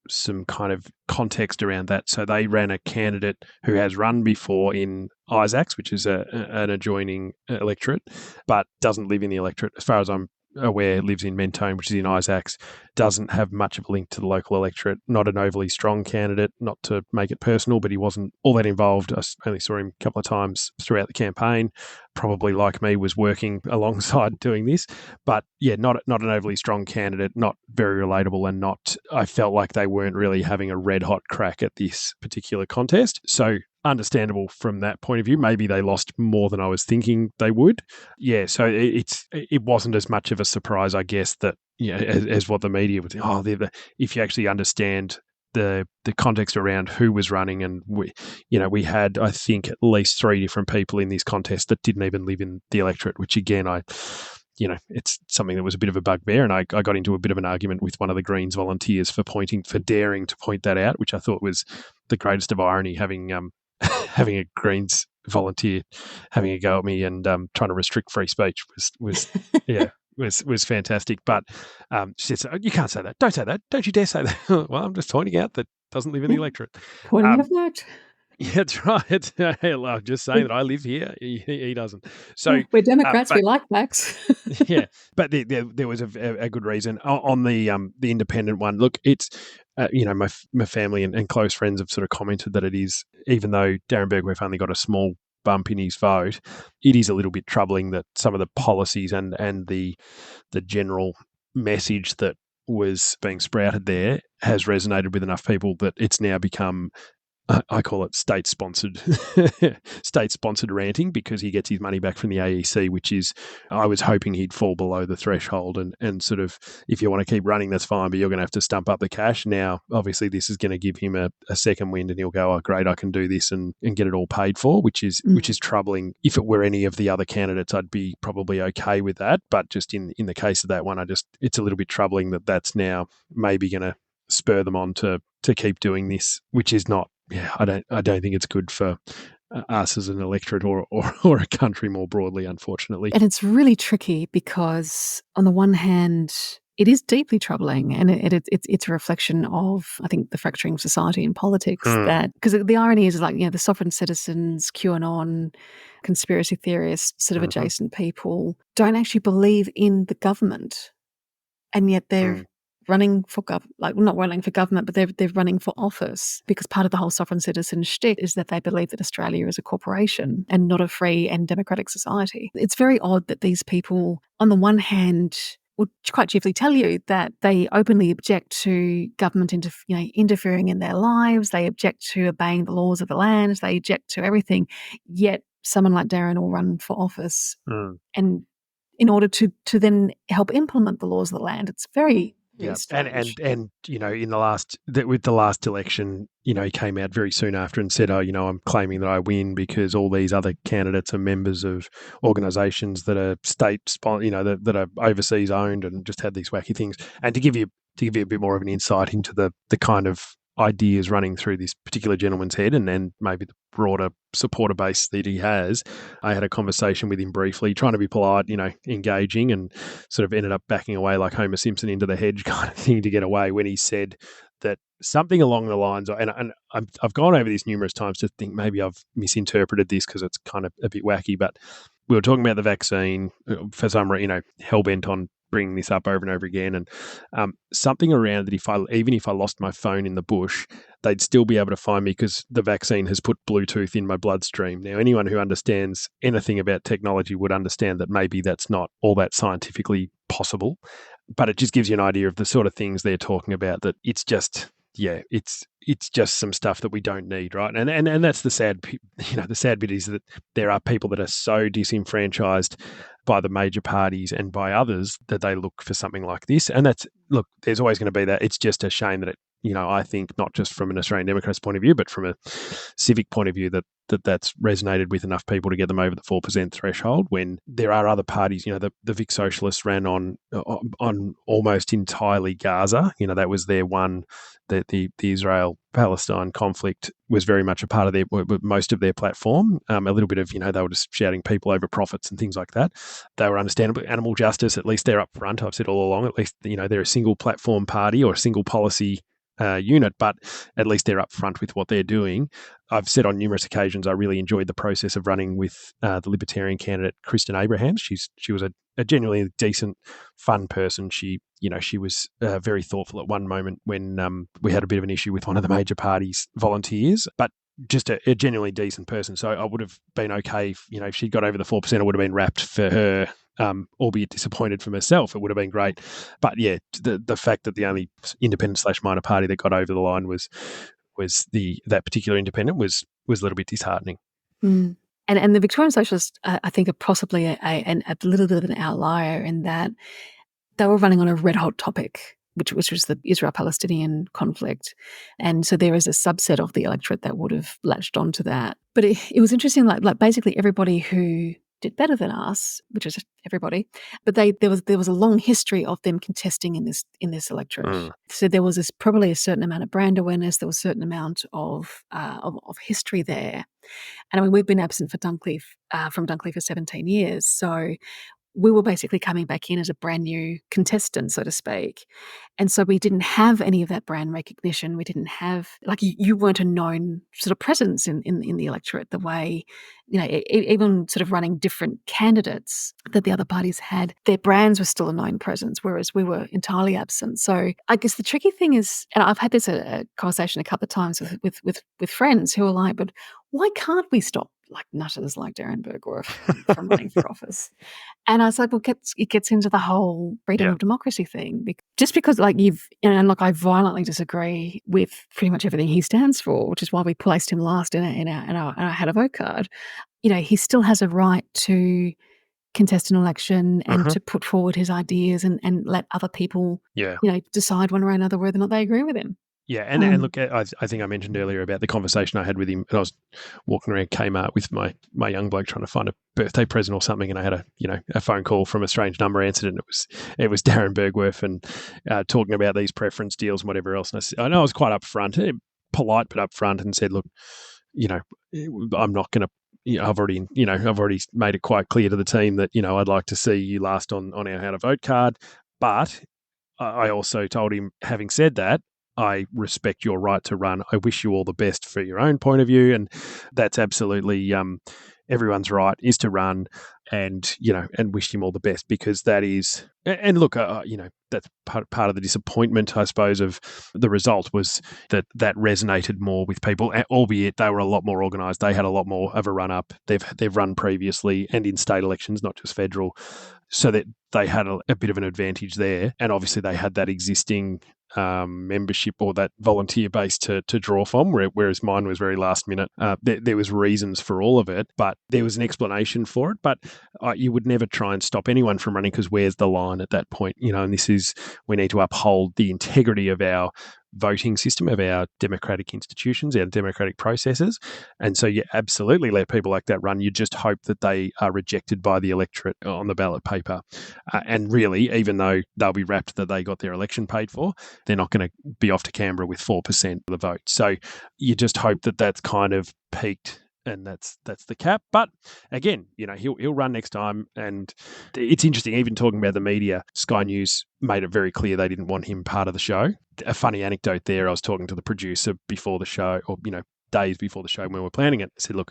kind of context around that, so they ran a candidate who has run before in Isaacs, which is an adjoining electorate, but doesn't live in the electorate. As far as I'm aware, lives in Mentone, which is in Isaacs, doesn't have much of a link to the local electorate, not an overly strong candidate, not to make it personal, but he wasn't all that involved. I only saw him a couple of times throughout the campaign. Probably, like me, was working alongside doing this. But yeah, not an overly strong candidate, not very relatable, and I felt like they weren't really having a red hot crack at this particular contest. So understandable from that point of view. Maybe they lost more than I was thinking they would. Yeah, so it wasn't as much of a surprise, I guess, that as what the media would think. Oh, if you actually understand the context around who was running, and we had, I think, at least 3 different people in this contest that didn't even live in the electorate, which again, it's something that was a bit of a bugbear, and I got into a bit of an argument with one of the Greens volunteers for daring to point that out, which I thought was the greatest of irony, having a Greens volunteer having a go at me and trying to restrict free speech was fantastic. But she said, "You can't say that. Don't say that. Don't you dare say that." Well, I'm just pointing out that doesn't live in the electorate. Pointing out that. Yeah, that's right. I'm just saying that I live here. He doesn't. So we're Democrats. We like facts. Yeah, but there was a good reason on the independent one. Look, it's my family and close friends have sort of commented that it is, even though Darren Bergwerf only got a small bump in his vote, it is a little bit troubling that some of the policies and the general message that was being sprouted there has resonated with enough people that it's now become, I call it state-sponsored ranting, because he gets his money back from the AEC, which is, I was hoping he'd fall below the threshold and sort of, if you want to keep running, that's fine, but you're going to have to stump up the cash. Now, obviously, this is going to give him a second wind, and he'll go, oh, great, I can do this and get it all paid for, which is troubling. If it were any of the other candidates, I'd be probably okay with that. But just in the case of that one, it's a little bit troubling that that's now maybe going to spur them on to keep doing this, which is not. Yeah, I don't think it's good for us as an electorate or a country more broadly, unfortunately. And it's really tricky because, on the one hand, it is deeply troubling, and it's a reflection of, I think, the fracturing of society and politics. That, because the irony is, like, the sovereign citizens, QAnon, conspiracy theorists, sort of adjacent people don't actually believe in the government, and yet they're running for not running for government, but they're running for office, because part of the whole sovereign citizen shtick is that they believe that Australia is a corporation and not a free and democratic society. It's very odd that these people, on the one hand, would quite chiefly tell you that they openly object to government interfering in their lives. They object to obeying the laws of the land. They object to everything, yet someone like Darren will run for office, Mm. and in order to then help implement the laws of the land. It's very, very Yeah, strange. and in with the last election, he came out very soon after and said, I'm claiming that I win because all these other candidates are members of organisations that are that are overseas owned, and just had these wacky things. And to give you a bit more of an insight into the kind of ideas running through this particular gentleman's head, and maybe the broader supporter base that he has, I had a conversation with him briefly, trying to be polite, engaging, and sort of ended up backing away like Homer Simpson into the hedge kind of thing to get away, when he said that something along the lines of, and I've gone over this numerous times to think maybe I've misinterpreted this because it's kind of a bit wacky, but we were talking about the vaccine, for some reason, hell-bent on bringing this up over and over again, and something around that even if I lost my phone in the bush, they'd still be able to find me because the vaccine has put Bluetooth in my bloodstream. Now, anyone who understands anything about technology would understand that maybe that's not all that scientifically possible, but it just gives you an idea of the sort of things they're talking about, that it's just, it's just some stuff that we don't need, right? And that's the sad bit is that there are people that are so disenfranchised by the major parties and by others that they look for something like this. And there's always going to be that. It's just a shame that I think not just from an Australian Democrats point of view, but from a civic point of view, that's resonated with enough people to get them over the 4% threshold, when there are other parties. The Vic Socialists ran on almost entirely Gaza. That was their one. The Israel-Palestine conflict was very much a part of most of their platform. A little bit of, they were just shouting people over profits and things like that. They were understandable. Animal justice, at least they're up front. I've said all along, at least, they're a single platform party or a single policy unit, but at least they're up front with what they're doing. I've said on numerous occasions I really enjoyed the process of running with the Libertarian candidate Kristen Abrahams. She was a genuinely decent, fun person. She was very thoughtful at one moment when we had a bit of an issue with one of the major parties' volunteers, but just a genuinely decent person. So I would have been okay if she got over the 4%. I would have been wrapped for her. Albeit disappointed for myself, it would have been great. But yeah, the fact that the only independent/minor party that got over the line was that particular independent was a little bit disheartening. Mm. And the Victorian Socialists, I think, are possibly a little bit of an outlier in that they were running on a red hot topic, which was the Israel-Palestinian conflict. And so there is a subset of the electorate that would have latched onto that. But it was interesting, like basically everybody who did better than us, which is everybody, but there was a long history of them contesting in this electorate. Mm. So there was probably a certain amount of brand awareness. There was a certain amount of history there. And I mean, we've been absent from Dunkley for 17 years, so we were basically coming back in as a brand new contestant, so to speak. And so we didn't have any of that brand recognition. We didn't have, you weren't a known sort of presence in the electorate the way, even sort of running different candidates that the other parties had, their brands were still a known presence, whereas we were entirely absent. So I guess the tricky thing is, and I've had this a conversation a couple of times with friends who are like, but why can't we stop nutters like Darren Bergwerf from running for office? And I was like, well, it gets into the whole freedom of democracy thing. Just because I violently disagree with pretty much everything he stands for, which is why we placed him last in our head of vote card. He still has a right to contest an election and to put forward his ideas and let other people, decide one way or another whether or not they agree with him. Yeah, and look, I think I mentioned earlier about the conversation I had with him. I was walking around Kmart with my young bloke trying to find a birthday present or something, and I had a phone call from a strange number answered, and it was Darren Bergwerf, and talking about these preference deals and whatever else. And I know I was quite upfront, polite but upfront, and said, look, I'm not going to. I've already made it quite clear to the team that I'd like to see you last on our how to vote card, but I also told him, having said that, I respect your right to run. I wish you all the best for your own point of view. And that's absolutely everyone's right is to run, and wished him all the best, because that is, and look, that's part of the disappointment, I suppose, of the result was that resonated more with people, albeit they were a lot more organised. They had a lot more of a run up. They've run previously and in state elections, not just federal, so that they had a bit of an advantage there. And obviously they had that existing membership or that volunteer base to draw from, whereas mine was very last minute. There was reasons for all of it, but there was an explanation for it. But you would never try and stop anyone from running, because where's the line at that point? And we need to uphold the integrity of our voting system, of our democratic institutions, our democratic processes. And so you absolutely let people like that run. You just hope that they are rejected by the electorate on the ballot paper. And really, even though they'll be rapt that they got their election paid for, they're not going to be off to Canberra with 4% of the vote. So you just hope that that's kind of peaked, and that's the cap. But again, he'll run next time. And it's interesting, even talking about the media, Sky News made it very clear they didn't want him part of the show. A funny anecdote there, I was talking to the producer before the show, or days before the show when we were planning it. I said, look,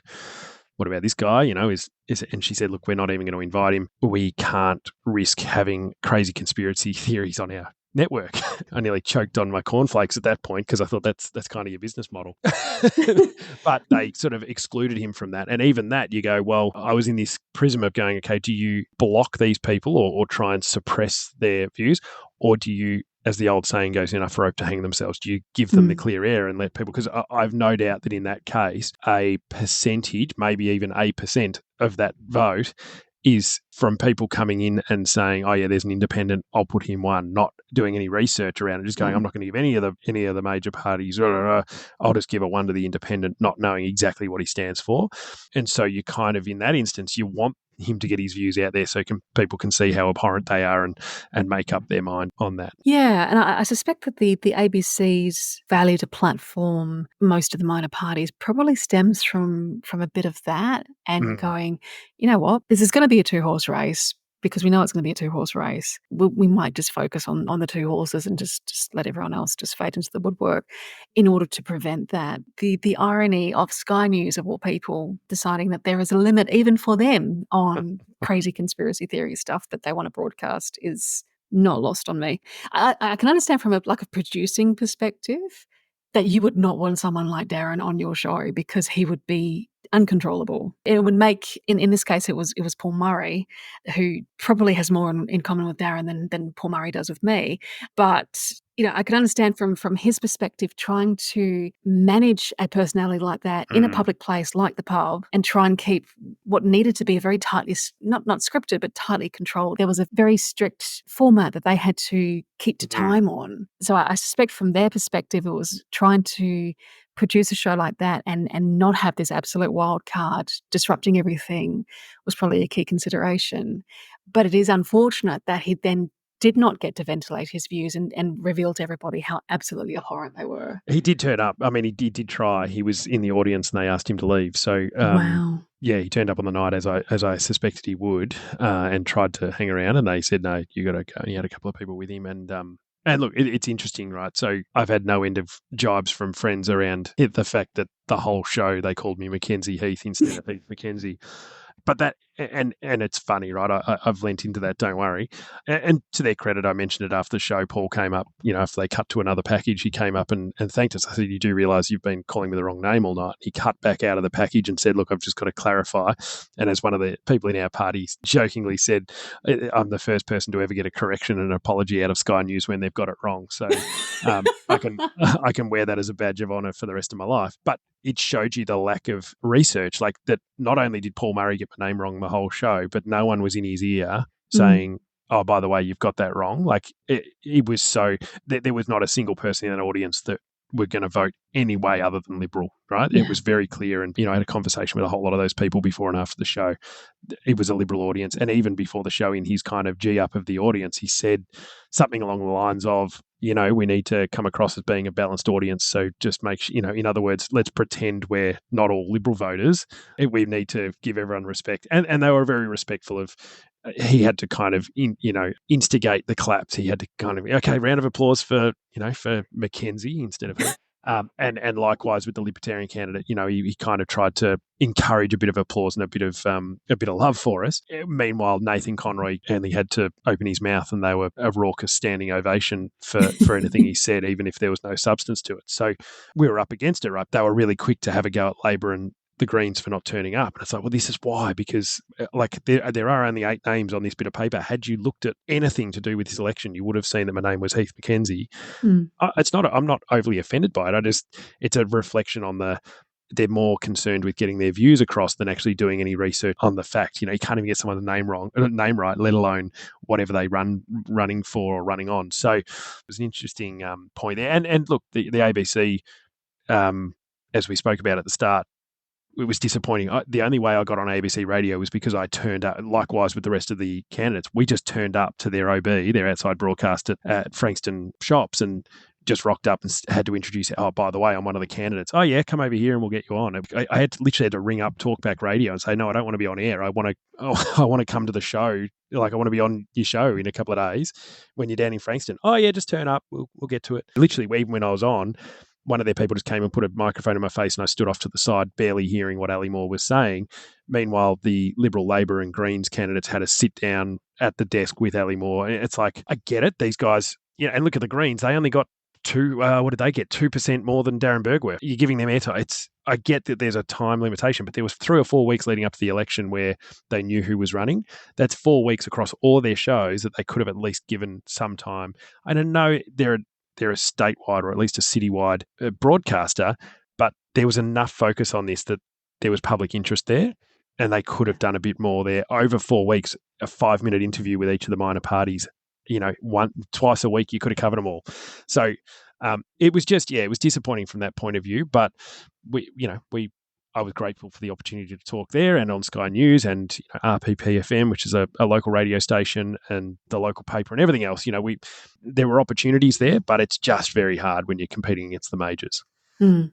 what about this guy? And she said, look, we're not even going to invite him. We can't risk having crazy conspiracy theories on our network. I nearly choked on my cornflakes at that point, because I thought that's kind of your business model. But they sort of excluded him from that. And even that, you go, well, I was in this prism of going, okay, do you block these people or try and suppress their views? Or do you, as the old saying goes, enough rope to hang themselves? Do you give them the clear air and let people? Because I've no doubt that in that case, a percentage, maybe even 1% of that vote is from people coming in and saying, oh yeah, there's an independent, I'll put him one, not doing any research around it, just going, I'm not going to give any of the major parties, I'll just give a one to the independent, not knowing exactly what he stands for. And so you kind of, in that instance, you want him to get his views out there so people can see how abhorrent they are and make up their mind on that. Yeah, and I suspect that the ABC's value to platform most of the minor parties probably stems from a bit of that, and going, you know what, this is going to be a two-horse race. Because we know it's going to be a two-horse race, we might just focus on the two horses and just let everyone else just fade into the woodwork in order to prevent that. The irony of Sky News, of all people, deciding that there is a limit even for them on crazy conspiracy theory stuff that they want to broadcast is not lost on me. I can understand from a producing perspective that you would not want someone like Darren on your show, because he would be uncontrollable. It would make, in this case, it was Paul Murray, who probably has more in common with Darren than Paul Murray does with me. But I can understand from his perspective, trying to manage a personality like that in a public place like the pub, and try and keep what needed to be a very tightly, not scripted, but tightly controlled. There was a very strict format that they had to keep to time on. So I suspect from their perspective, it was trying to produce a show like that and not have this absolute wild card disrupting everything was probably a key consideration. But it is unfortunate that he then did not get to ventilate his views and reveal to everybody how absolutely abhorrent they were. He did turn up. I mean, he did try. He was in the audience and they asked him to leave. So, wow. Yeah, he turned up on the night as I suspected he would, and tried to hang around. And they said, no, you got to go. And he had a couple of people with him. And look, it's interesting, right? So I've had no end of jibes from friends around the fact that the whole show, they called me Mackenzie Heath instead of Heath Mackenzie. But that, and it's funny, right? I've lent into that, don't worry. And to their credit, I mentioned it after the show. Paul came up, after they cut to another package, he came up and thanked us. I said, you do realise you've been calling me the wrong name all night. He cut back out of the package and said, look, I've just got to clarify. And as one of the people in our party jokingly said, I'm the first person to ever get a correction and an apology out of Sky News when they've got it wrong. So I can wear that as a badge of honour for the rest of my life. But it showed you the lack of research, like that not only did Paul Murray get my name wrong the whole show, but no one was in his ear saying, oh, by the way, you've got that wrong. Like it was so, there was not a single person in an audience that were going to vote any way other than Liberal, right? Yeah. It was very clear. And, I had a conversation with a whole lot of those people before and after the show. It was a Liberal audience. And even before the show, in his kind of G up of the audience, he said something along the lines of, we need to come across as being a balanced audience. So just make, in other words, let's pretend we're not all Liberal voters. We need to give everyone respect. And they were very respectful of, he had to kind of, instigate the claps. He had to kind of, okay, round of applause for Mackenzie instead of her. And likewise with the Libertarian candidate, he kind of tried to encourage a bit of applause and a bit of love for us. Meanwhile, Nathan Conroy only had to open his mouth and they were a raucous standing ovation for anything he said, even if there was no substance to it. So we were up against it, right? They were really quick to have a go at Labor and the Greens for not turning up. And it's like, well, this is why, because like there are only 8 names on this bit of paper. Had you looked at anything to do with this election, you would have seen that my name was Heath Mackenzie. I'm not overly offended by it. It's a reflection on they're more concerned with getting their views across than actually doing any research on the fact. You can't even get someone's name right, let alone whatever they running for or running on. So it was an interesting point there. And look, the ABC, as we spoke about at the start, it was disappointing. The only way I got on ABC radio was because I turned up, likewise with the rest of the candidates. We just turned up to their OB, their outside broadcast at Frankston shops, and just rocked up and had to introduce, oh, by the way, I'm one of the candidates. Oh, yeah, come over here and we'll get you on. I literally had to ring up Talkback Radio and say, no, I don't want to be on air. I want to come to the show. Like, I want to be on your show in a couple of days when you're down in Frankston. Oh, yeah, just turn up. We'll get to it. Literally, even when I was on, one of their people just came and put a microphone in my face and I stood off to the side, barely hearing what Ali Moore was saying. Meanwhile, the Liberal, Labor and Greens candidates had to sit down at the desk with Ali Moore. It's like, I get it. These guys, and look at the Greens. They only got what did they get? 2% more than Darren Bergwerth. You're giving them airtime. I get that there's a time limitation, but there was 3 or 4 weeks leading up to the election where they knew who was running. That's 4 weeks across all their shows that they could have at least given some time. I don't know they're a statewide or at least a citywide broadcaster, but there was enough focus on this that there was public interest there, and they could have done a bit more there. Over 4 weeks, a 5-minute interview with each of the minor parties. Twice a week, you could have covered them all. So it was just, it was disappointing from that point of view. But I was grateful for the opportunity to talk there and on Sky News and RPP FM, which is a local radio station, and the local paper and everything else. There were opportunities there, but it's just very hard when you're competing against the majors. Mm.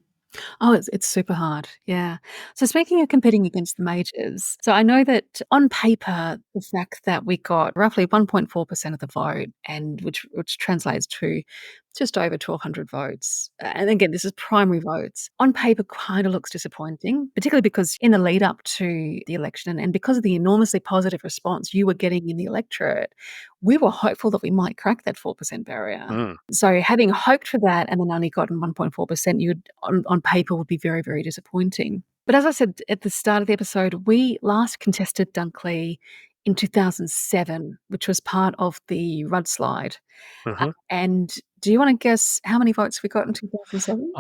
Oh, it's super hard. Yeah. So speaking of competing against the majors, so I know that on paper, the fact that we got roughly 1.4% of the vote, and which translates to just over 1,200 votes. And again, this is primary votes. On paper, kind of looks disappointing, particularly because in the lead up to the election and because of the enormously positive response you were getting in the electorate, we were hopeful that we might crack that 4% barrier. So having hoped for that and then only gotten 1.4%, you'd on paper would be very, very disappointing. But as I said at the start of the episode, we last contested Dunkley in 2007, which was part of the Rudd slide. And do you want to guess how many votes we got in 2007?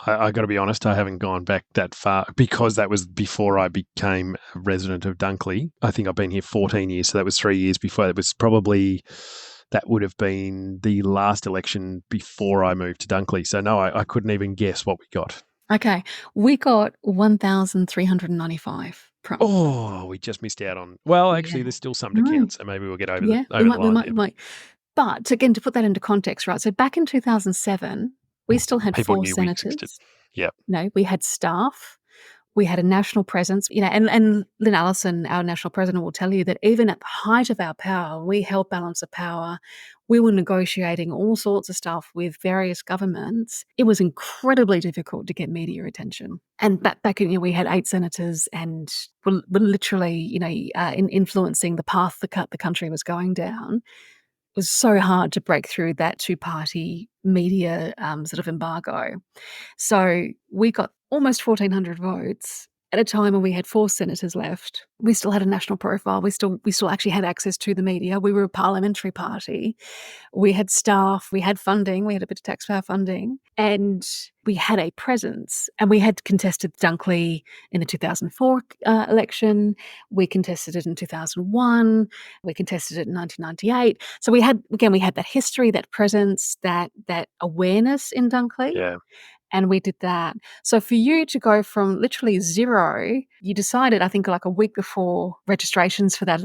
I got to be honest, I haven't gone back that far because that was before I became a resident of Dunkley. I think I've been here 14 years, so that was 3 years before. It was probably, that would have been the last election before I moved to Dunkley. So no, I couldn't even guess what we got. Okay, we got 1,395. Oh, we just missed out on. Well, actually, there's still some to count, so maybe we'll get over the line. We might. But again, to put that into context, right? So back in 2007, we still had People 4 knew senators. Yep. No, we had staff. We had a national presence, and Lynn Allison, our national president, will tell you that even at the height of our power, we held balance of power. We were negotiating all sorts of stuff with various governments. It was incredibly difficult to get media attention. And back in, we had 8 senators and were literally, influencing the path the country was going down. It was so hard to break through that 2-party media sort of embargo. So we got almost 1,400 votes at a time when we had 4 senators left. We still had a national profile. We still actually had access to the media. We were a parliamentary party. We had staff. We had funding. We had a bit of taxpayer funding. And we had a presence. And we had contested Dunkley in the 2004 election. We contested it in 2001. We contested it in 1998. So we had that history, that presence, that awareness in Dunkley. Yeah. And we did that. So for you to go from literally 0, you decided, I think, like a week before registrations for that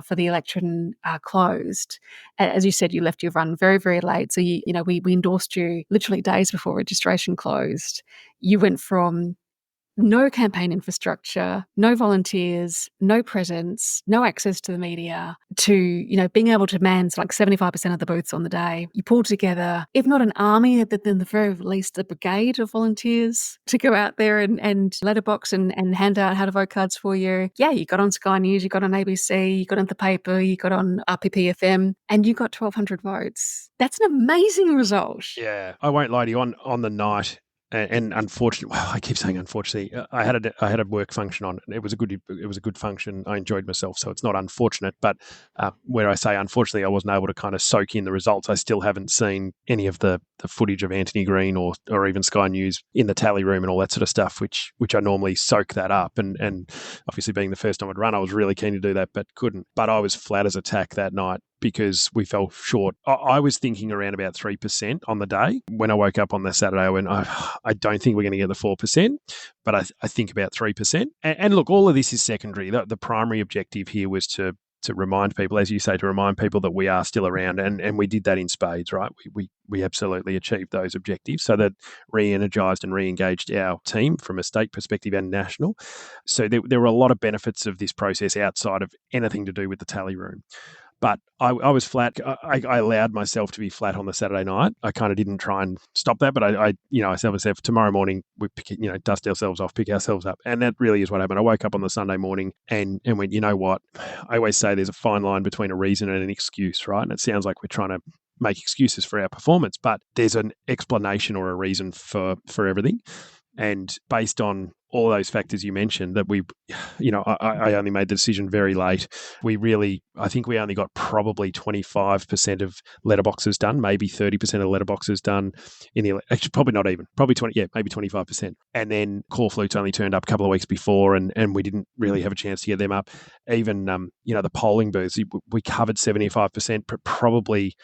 for the election closed. As you said, you left your run very, very late. So we endorsed you literally days before registration closed. You went from no campaign infrastructure, no volunteers, no presence, no access to the media, to, being able to man like 75% of the booths on the day. You pulled together, if not an army, then the very least a brigade of volunteers to go out there and letterbox and hand out how to vote cards for you. Yeah, you got on Sky News, you got on ABC, you got on the paper, you got on RPP FM, and you got 1,200 votes. That's an amazing result. Yeah, I won't lie to you. On the night And unfortunately, well, I keep saying unfortunately, I had a work function on. It was a good function. I enjoyed myself, so it's not unfortunate. But where I say unfortunately, I wasn't able to kind of soak in the results. I still haven't seen any of the footage of Anthony Green or even Sky News in the tally room and all that sort of stuff, which I normally soak that up. And obviously being the first time I'd run, I was really keen to do that, but couldn't. But I was flat as a tack that night because we fell short. I was thinking around about 3% on the day. When I woke up on the Saturday, I went, I don't think we're going to get the 4%, but I think about 3%. And look, all of this is secondary. The primary objective here was to remind people, as you say, to remind people that we are still around, and we did that in spades, right? We absolutely achieved those objectives. So that re-energised and re-engaged our team from a state perspective and national. So there were a lot of benefits of this process outside of anything to do with the tally room. But I was flat. I allowed myself to be flat on the Saturday night. I kind of didn't try and stop that, but I said to myself, tomorrow morning we dust ourselves off, pick ourselves up, and that really is what happened. I woke up on the Sunday morning and went, you know what? I always say there's a fine line between a reason and an excuse, right? And it sounds like we're trying to make excuses for our performance, but there's an explanation or a reason for everything. And based on all those factors you mentioned, that I only made the decision very late. I think we only got probably 25% of letterboxes done, maybe 30% of letterboxes done actually probably not even, probably 20, maybe 25%. And then call flutes only turned up a couple of weeks before, and we didn't really have a chance to get them up. Even, the polling booths, we covered 75%, but probably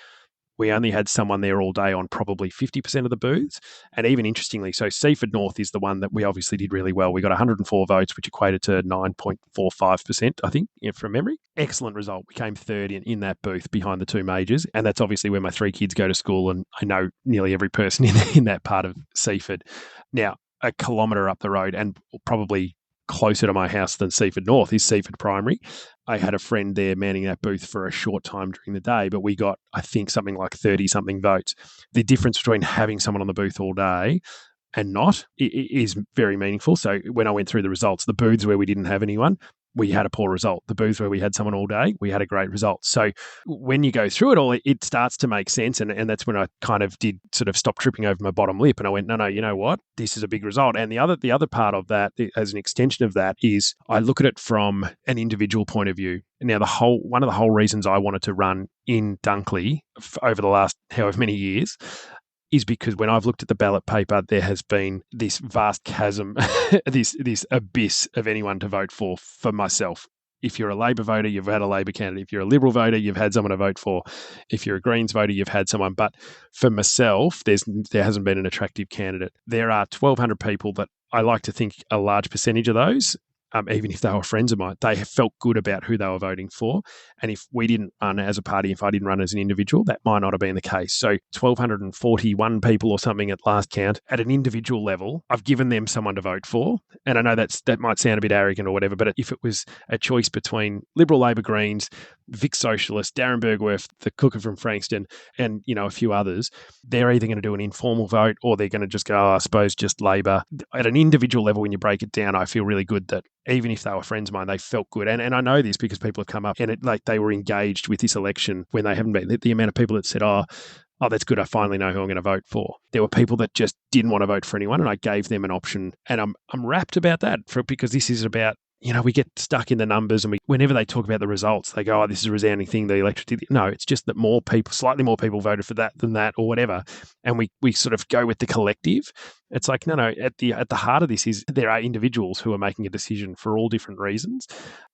we only had someone there all day on probably 50% of the booths. And even interestingly, so Seaford North is the one that we obviously did really well. We got 104 votes, which equated to 9.45%, I think, from memory. Excellent result. We came third in that booth behind the two majors. And that's obviously where my three kids go to school. And I know nearly every person in that part of Seaford. Now, a kilometre up the road and probably closer to my house than Seaford North is Seaford Primary. I had a friend there manning that booth for a short time during the day, but we got, I think, something like 30-something votes. The difference between having someone on the booth all day and not is very meaningful. So when I went through the results, the booths where we didn't have anyone, we had a poor result. The booths where we had someone all day, we had a great result. So when you go through it all, it starts to make sense. And that's when I kind of did sort of stop tripping over my bottom lip. And I went, no, you know what? This is a big result. And the other part of that, as an extension of that, is I look at it from an individual point of view. Now, one of the whole reasons I wanted to run in Dunkley over the last however many years is because when I've looked at the ballot paper, there has been this vast chasm, this abyss of anyone to vote for myself. If you're a Labor voter, you've had a Labor candidate. If you're a Liberal voter, you've had someone to vote for. If you're a Greens voter, you've had someone. But for myself, there hasn't been an attractive candidate. There are 1,200 people that I like to think a large percentage of those, even if they were friends of mine, they have felt good about who they were voting for. And if we didn't run as a party, if I didn't run as an individual, that might not have been the case. So 1,241 people or something at last count, at an individual level, I've given them someone to vote for. And I know that might sound a bit arrogant or whatever, but if it was a choice between Liberal, Labor, Greens, Vic Socialist, Darren Bergwerf, the cooker from Frankston, and a few others, they're either going to do an informal vote or they're going to just go, I suppose, just Labor. At an individual level, when you break it down, I feel really good that even if they were friends of mine, they felt good. And I know this because people have come up and they were engaged with this election when they haven't been. The amount of people that said, oh, that's good, I finally know who I'm going to vote for. There were people that just didn't want to vote for anyone, and I gave them an option. And I'm rapt about that because this is about, we get stuck in the numbers, and whenever they talk about the results, they go, oh, this is a resounding thing, the electorate. No, it's just that slightly more people voted for that than that or whatever. And we sort of go with the collective. It's like, no, at the heart of this is there are individuals who are making a decision for all different reasons.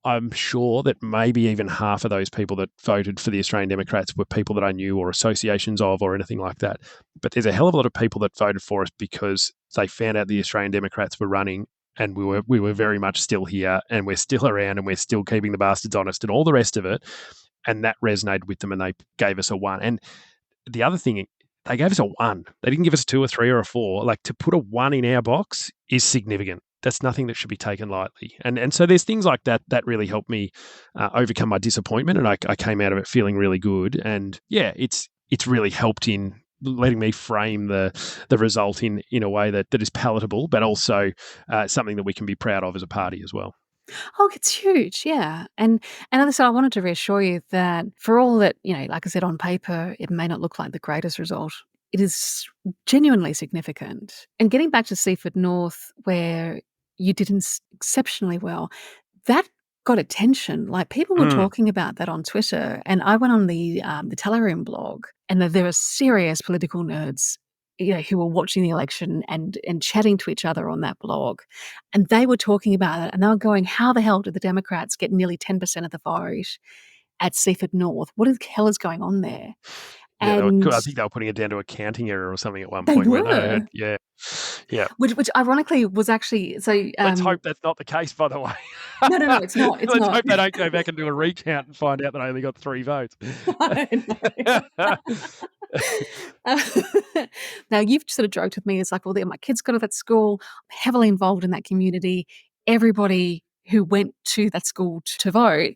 I'm sure that maybe even half of those people that voted for the Australian Democrats were people that I knew or associations of or anything like that. But there's a hell of a lot of people that voted for us because they found out the Australian Democrats were running, and we were very much still here, and we're still around, and we're still keeping the bastards honest and all the rest of it. And that resonated with them, and they gave us a 1. And the other thing, they gave us a 1. They didn't give us a 2 or 3 or a 4. Like, to put a 1 in our box is significant. That's nothing that should be taken lightly. And so there's things like that really helped me overcome my disappointment, and I came out of it feeling really good. And yeah, it's really helped in letting me frame the result in a way that is palatable, but also something that we can be proud of as a party as well. Oh, it's huge, yeah. And as I said, I wanted to reassure you that for all that, like I said, on paper, it may not look like the greatest result, it is genuinely significant. And getting back to Seaford North, where you did exceptionally well, that got attention. Like, people were talking about that on Twitter, and I went on the Teleroom blog, and there are serious political nerds, who were watching the election and chatting to each other on that blog, and they were talking about it, and they were going, "How the hell did the Democrats get nearly 10% of the vote at Seaford North? What the hell is going on there?" Yeah, And I think they were putting it down to a counting error or something at one they point. were, Yeah. which ironically was actually so. Let's hope that's not the case, by the way. No, it's not. It's Let's not. hope they don't go back and do a recount and find out that I only got 3 votes. Now, you've sort of joked with me. It's like, well, my kids go to that school, heavily involved in that community. Everybody who went to that school to vote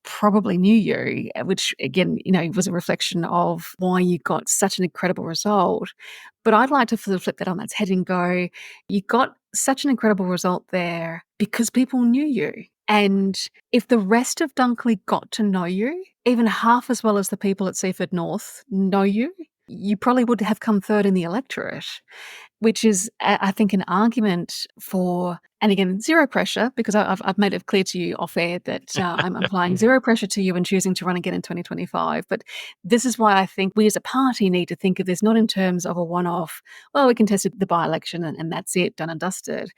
probably knew you, which again, was a reflection of why you got such an incredible result. But I'd like to flip that on its head and go, you got such an incredible result there because people knew you. And if the rest of Dunkley got to know you, even half as well as the people at Seaford North know you, you probably would have come third in the electorate, which is, I think, an argument for, and again, zero pressure, because I've made it clear to you off air that I'm applying zero pressure to you in choosing to run again in 2025. But this is why I think we as a party need to think of this not in terms of a one-off, well, we contested the by-election and that's it, done and dusted.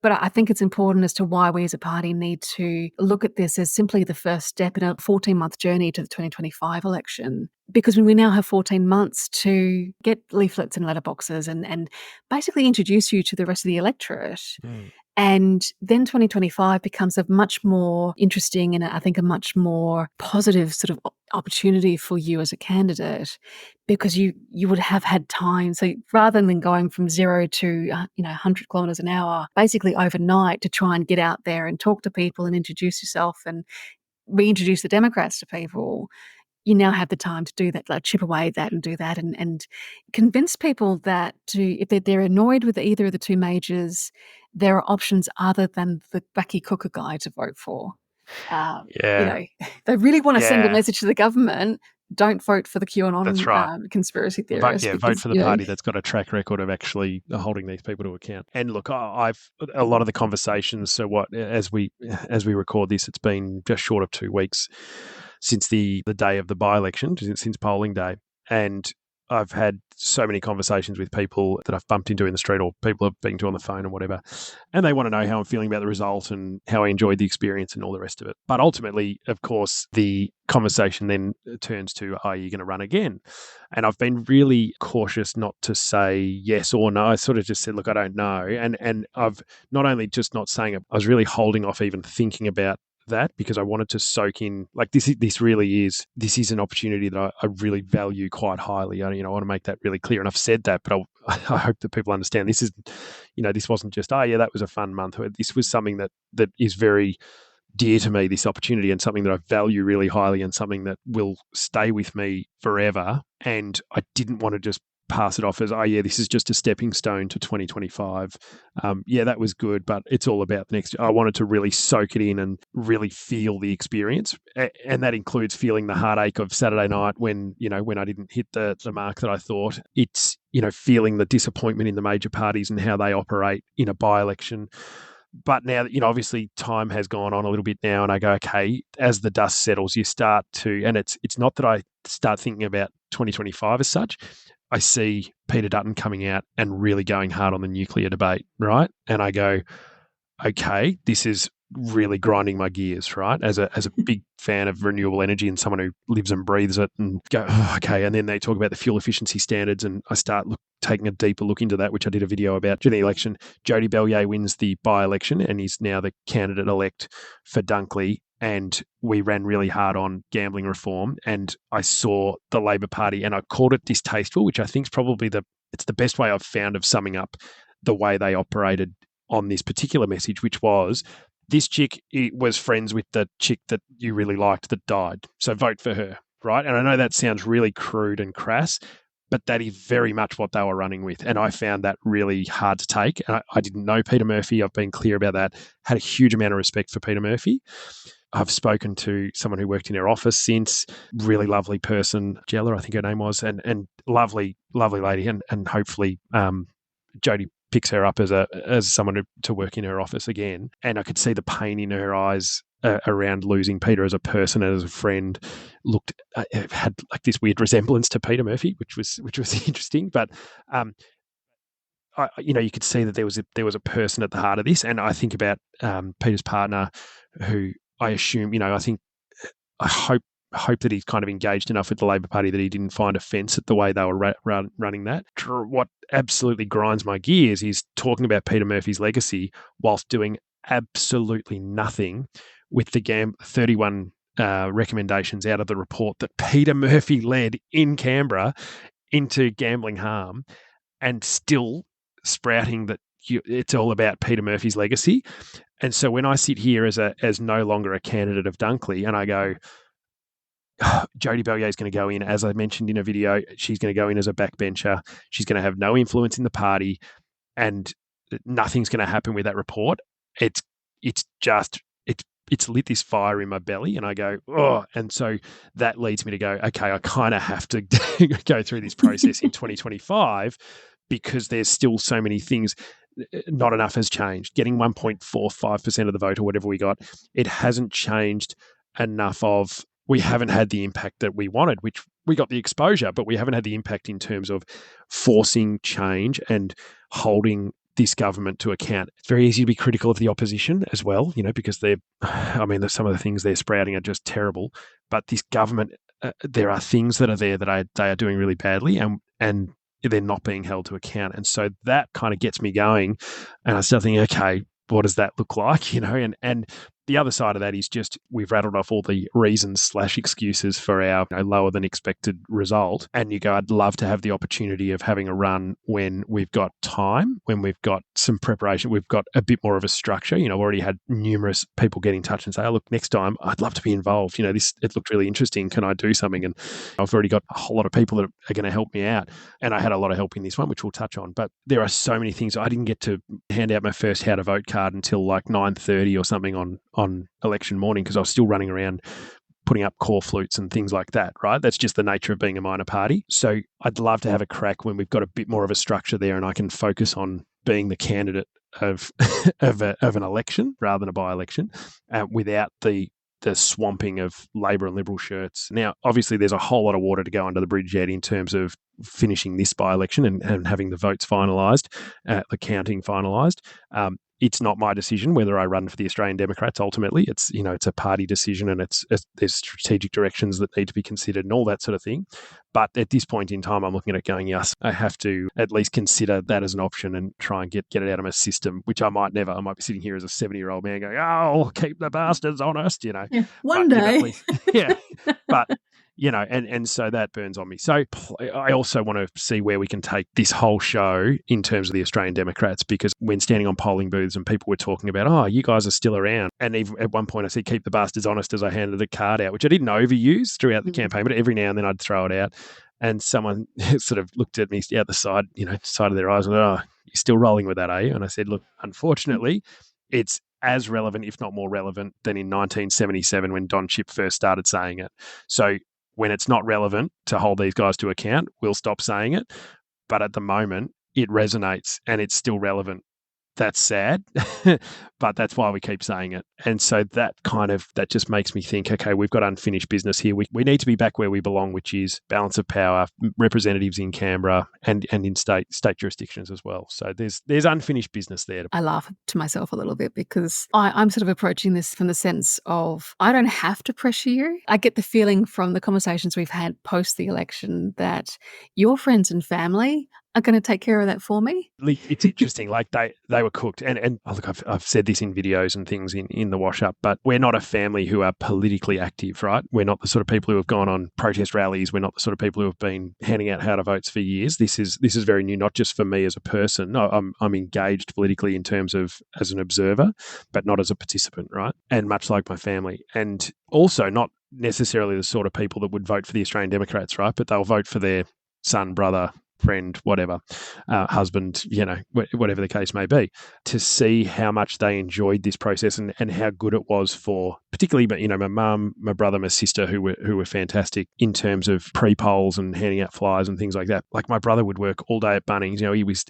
But I think it's important as to why we as a party need to look at this as simply the first step in a 14-month journey to the 2025 election. Because we now have 14 months to get leaflets and letterboxes and basically introduce you to the rest of the electorate. And then 2025 becomes a much more interesting and I think a much more positive sort of opportunity for you as a candidate, because you would have had time. So rather than going from 0 to 100 kilometres an hour, basically overnight, to try and get out there and talk to people and introduce yourself and reintroduce the Democrats to people, you now have the time to do that, like chip away at that and do that and convince people that if they're annoyed with either of the two majors, there are options other than the Bucky Cooker guy to vote for. They really want to send a message to the government, don't vote for the QAnon That's right. Conspiracy theorists. Vote for the party that's got a track record of actually holding these people to account. And look, I've a lot of the conversations. So as we record this, it's been just short of 2 weeks since the day of the by-election, since polling day, and I've had so many conversations with people that I've bumped into in the street or people I've been to on the phone and whatever, and they want to know how I'm feeling about the result and how I enjoyed the experience and all the rest of it. But ultimately, of course, the conversation then turns to, are you going to run again? And I've been really cautious not to say yes or no. I sort of just said, look, I don't know. And I've not only just not saying it, I was really holding off even thinking about that, because I wanted to soak in, like, this is an opportunity that I really value quite highly. I want to make that really clear, and I've said that, but I hope that people understand this is, this wasn't just, that was a fun month. This was something that is very dear to me, this opportunity, and something that I value really highly, and something that will stay with me forever. And I didn't want to just pass it off as, this is just a stepping stone to 2025. That was good, but it's all about the next. I wanted to really soak it in and really feel the experience. And that includes feeling the heartache of Saturday night when I didn't hit the mark that I thought. It's, feeling the disappointment in the major parties and how they operate in a by-election. But now, obviously time has gone on a little bit now, and I go, okay, as the dust settles, you start to, and it's not that I start thinking about 2025 as such. I see Peter Dutton coming out and really going hard on the nuclear debate, right? And I go, okay, this is really grinding my gears, right? As a big fan of renewable energy and someone who lives and breathes it, and go, okay. And then they talk about the fuel efficiency standards, and I start taking a deeper look into that, which I did a video about during the election. Jody Bellier wins the by-election and he's now the candidate-elect for Dunkley. And we ran really hard on gambling reform, and I saw the Labor Party, and I called it distasteful, which I think is probably it's the best way I've found of summing up the way they operated on this particular message, which was, this chick was friends with the chick that you really liked that died, so vote for her, right? And I know that sounds really crude and crass, but that is very much what they were running with. And I found that really hard to take. And I didn't know Peter Murphy. I've been clear about that. Had a huge amount of respect for Peter Murphy. I've spoken to someone who worked in her office since, really lovely person, Jella, I think her name was, and lovely lady, and hopefully Jodie picks her up as someone to work in her office again. And I could see the pain in her eyes around losing Peter as a person and as a friend. Had like this weird resemblance to Peter Murphy, which was interesting. But you could see that there was a person at the heart of this. And I think about Peter's partner, who I assume, I hope that he's kind of engaged enough with the Labor Party that he didn't find offence at the way they were running that. What absolutely grinds my gears is talking about Peter Murphy's legacy whilst doing absolutely nothing with the 31 recommendations out of the report that Peter Murphy led in Canberra into gambling harm, and still sprouting that it's all about Peter Murphy's legacy. And so when I sit here as no longer a candidate of Dunkley, and I go, Jodie Bellier is going to go in, as I mentioned in a video, she's going to go in as a backbencher. She's going to have no influence in the party, and nothing's going to happen with that report. It's lit this fire in my belly, and I go, oh. And so that leads me to go, okay, I kind of have to go through this process in 2025 because there's still so many things. Not enough has changed. Getting 1.45% of the vote or whatever we got, it hasn't changed enough of, we haven't had the impact that we wanted, which we got the exposure, but we haven't had the impact in terms of forcing change and holding this government to account. It's very easy to be critical of the opposition as well, because some of the things they're sprouting are just terrible. But this government, there are things that are there that they are doing really badly, and they're not being held to account. And so that kind of gets me going. And I start thinking, okay, what does that look like? And the other side of that is just we've rattled off all the reasons/excuses for our lower than expected result. And you go, I'd love to have the opportunity of having a run when we've got time, when we've got some preparation, we've got a bit more of a structure. I've already had numerous people get in touch and say, oh, look, next time I'd love to be involved. It looked really interesting. Can I do something? And I've already got a whole lot of people that are going to help me out. And I had a lot of help in this one, which we'll touch on. But there are so many things. I didn't get to hand out my first how to vote card until like 9:30 or something on election morning, because I was still running around putting up core flutes and things like that, right? That's just the nature of being a minor party. So I'd love to have a crack when we've got a bit more of a structure there and I can focus on being the candidate of an election rather than a by-election without the swamping of Labor and Liberal shirts. Now, obviously, there's a whole lot of water to go under the bridge yet in terms of finishing this by-election and having the votes finalised, the counting finalised. It's not my decision whether I run for the Australian Democrats. Ultimately, it's a party decision, and there's strategic directions that need to be considered and all that sort of thing. But at this point in time, I'm looking at it going, yes, I have to at least consider that as an option and try and get it out of my system, which I might never. I might be sitting here as a 70-year-old man going, oh, keep the bastards honest, Yeah, one day. Yeah, but and so that burns on me. So I also want to see where we can take this whole show in terms of the Australian Democrats, because when standing on polling booths and people were talking about, oh, you guys are still around. And even at one point I said, keep the bastards honest, as I handed the card out, which I didn't overuse throughout the campaign, but every now and then I'd throw it out. And someone sort of looked at me out the side, side of their eyes and, oh, you're still rolling with that, are you? And I said, look, unfortunately, it's as relevant, if not more relevant, than in 1977 when Don Chipp first started saying it. So when it's not relevant to hold these guys to account, we'll stop saying it. But at the moment, it resonates and it's still relevant. That's sad, but that's why we keep saying it. And so that just makes me think, okay, we've got unfinished business here. We need to be back where we belong, which is balance of power, representatives in Canberra and in state jurisdictions as well. So there's unfinished business there. I laugh to myself a little bit because I'm sort of approaching this from the sense of I don't have to pressure you. I get the feeling from the conversations we've had post the election that your friends and family are going to take care of that for me. It's interesting. Like they were cooked. And look, I've said this in videos and things in the wash up, but we're not a family who are politically active, right? We're not the sort of people who have gone on protest rallies. We're not the sort of people who have been handing out how to votes for years. This is very new, not just for me as a person. No, I'm engaged politically in terms of as an observer, but not as a participant, right? And much like my family. And also not necessarily the sort of people that would vote for the Australian Democrats, right? But they'll vote for their son, brother, friend, whatever, husband, whatever the case may be, to see how much they enjoyed this process and how good it was for particularly, but my mum, my brother, my sister, who were fantastic in terms of pre-polls and handing out flyers and things like that. Like my brother would work all day at Bunnings.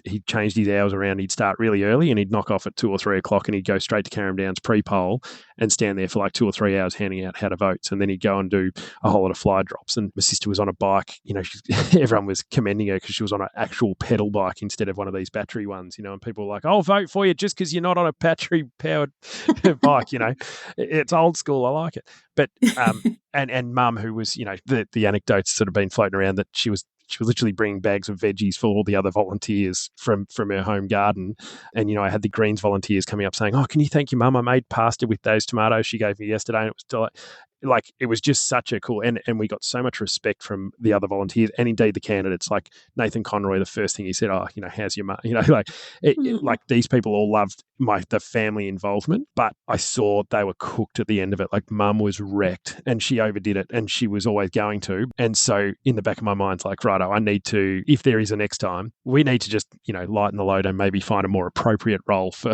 He changed his hours around. He'd start really early and he'd knock off at 2 or 3 o'clock and he'd go straight to Carrum Downs pre-poll and stand there for like 2 or 3 hours handing out how to votes. And then he'd go and do a whole lot of fly drops. And my sister was on a bike. Everyone was commending her because she was on an actual pedal bike instead of one of these battery ones, and people were like, I'll vote for you just because you're not on a battery-powered bike, It's old school. I like it. But, and mum, who was, the anecdotes sort of been floating around that she was literally bringing bags of veggies for all the other volunteers from her home garden. And, I had the Greens volunteers coming up saying, oh, can you thank your mum? I made pasta with those tomatoes she gave me yesterday. And it was it was just such a cool, and we got so much respect from the other volunteers and indeed the candidates. Like Nathan Conroy, the first thing he said, oh, how's your mum? Like these people all loved the family involvement, but I saw they were cooked at the end of it. Like mum was wrecked and she overdid it and she was always going to. And so in the back of my mind, it's like, righto, I need to, if there is a next time, we need to just, lighten the load and maybe find a more appropriate role for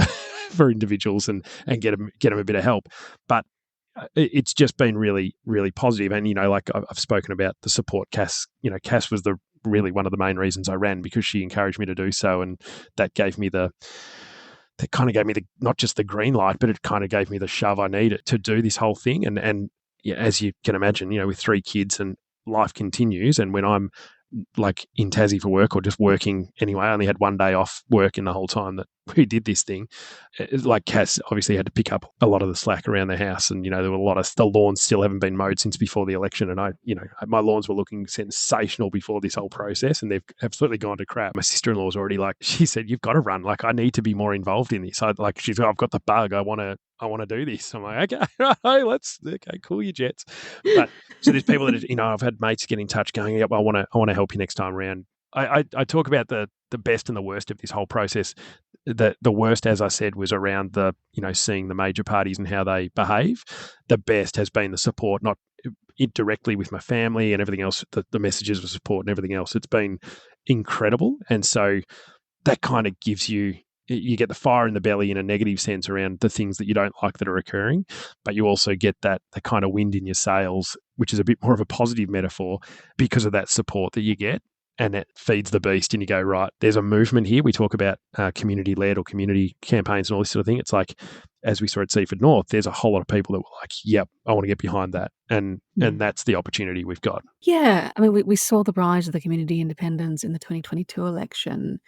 for individuals and get them a bit of help. But it's just been really, really positive. And, like I've spoken about the support Cass, Cass was really one of the main reasons I ran, because she encouraged me to do so. And that gave me not just the green light, but it kind of gave me the shove I needed to do this whole thing. And yeah, as you can imagine, with 3 kids and life continues. And when I'm like in Tassie for work or just working anyway, I only had 1 day off work in the whole time that we did this thing. Like Cass obviously had to pick up a lot of the slack around the house, and there were a lot of the lawns still haven't been mowed since before the election, and my lawns were looking sensational before this whole process, and they've absolutely gone to crap. My sister-in-law's already she said, you've got to run. Like I need to be more involved in this. I've got the bug. I want to do this. I'm like, okay, cool your jets. But so there's people that I've had mates get in touch going, yep, I want to help you next time around. I talk about the best and the worst of this whole process. The worst, as I said, was around the seeing the major parties and how they behave. The best has been the support, not directly with my family and everything else. The messages of support and everything else. It's been incredible, and so that kind of gives you get the fire in the belly in a negative sense around the things that you don't like that are occurring, but you also get the kind of wind in your sails, which is a bit more of a positive metaphor because of that support that you get. And it feeds the beast, and you go, right, there's a movement here. We talk about community-led or community campaigns and all this sort of thing. It's like, as we saw at Seaford North, there's a whole lot of people that were like, yep, I want to get behind that. And that's the opportunity we've got. Yeah. I mean, we saw the rise of the community independents in the 2022 election,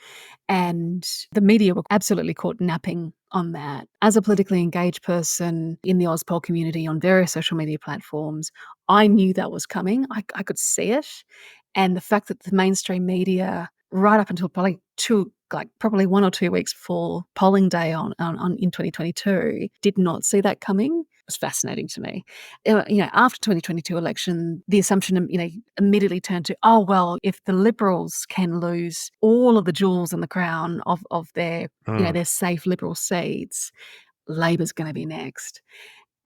and the media were absolutely caught napping on that. As a politically engaged person in the Ozpol community on various social media platforms, I knew that was coming. I could see it. And the fact that the mainstream media, right up until probably 1 or 2 weeks before polling day on in 2022, did not see that coming, was fascinating to me. After 2022 election, the assumption, immediately turned to, oh, well, if the Liberals can lose all of the jewels in the crown of their, their safe Liberal seats, Labor's going to be next.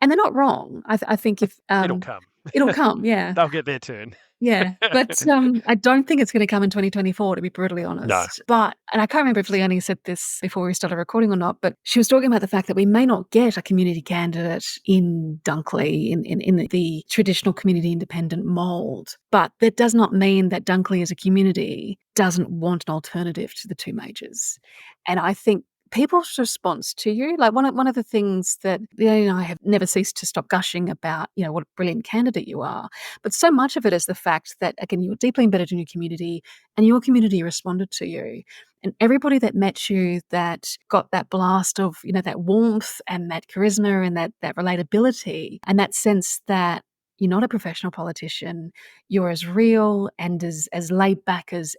And they're not wrong. I think if it'll come. It'll come, yeah. They'll get their turn. Yeah, but I don't think it's going to come in 2024, to be brutally honest. No. But, and I can't remember if Leonie said this before we started recording or not, but she was talking about the fact that we may not get a community candidate in Dunkley in the traditional community independent mould. But that does not mean that Dunkley as a community doesn't want an alternative to the 2 majors. And I think people's response to you, like one of the things that Leonie and I have never ceased to stop gushing about, what a brilliant candidate you are. But so much of it is the fact that, again, you were deeply embedded in your community and your community responded to you. And everybody that met you that got that blast of, that warmth and that charisma and that relatability and that sense that you're not a professional politician. You're as real and as laid back as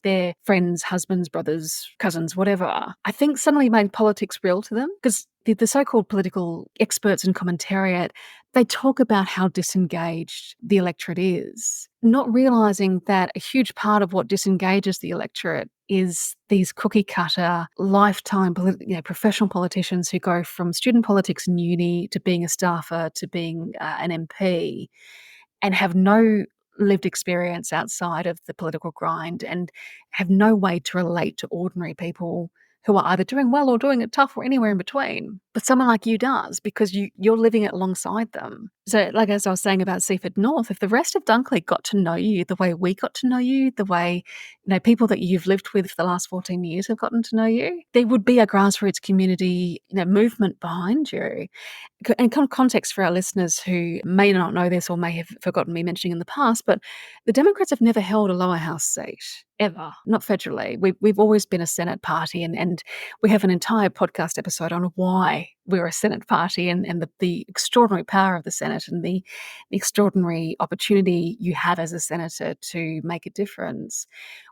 their friends, husbands, brothers, cousins, whatever. I think suddenly made politics real to them, because the so-called political experts and commentariat, they talk about how disengaged the electorate is, not realising that a huge part of what disengages the electorate is these cookie-cutter, lifetime professional politicians who go from student politics in uni to being a staffer to being an MP and have no lived experience outside of the political grind and have no way to relate to ordinary people who are either doing well or doing it tough or anywhere in between. But someone like you does, because you're living it alongside them. So, like as I was saying about Seaford North, if the rest of Dunkley got to know you the way we got to know you, the way people that you've lived with for the last 14 years have gotten to know you, there would be a grassroots community movement behind you. And kind of context for our listeners who may not know this or may have forgotten me mentioning in the past, but the Democrats have never held a lower house seat, ever, not federally. We've always been a Senate party, and we have an entire podcast episode on why we're a Senate party and the extraordinary power of the Senate and the extraordinary opportunity you have as a senator to make a difference.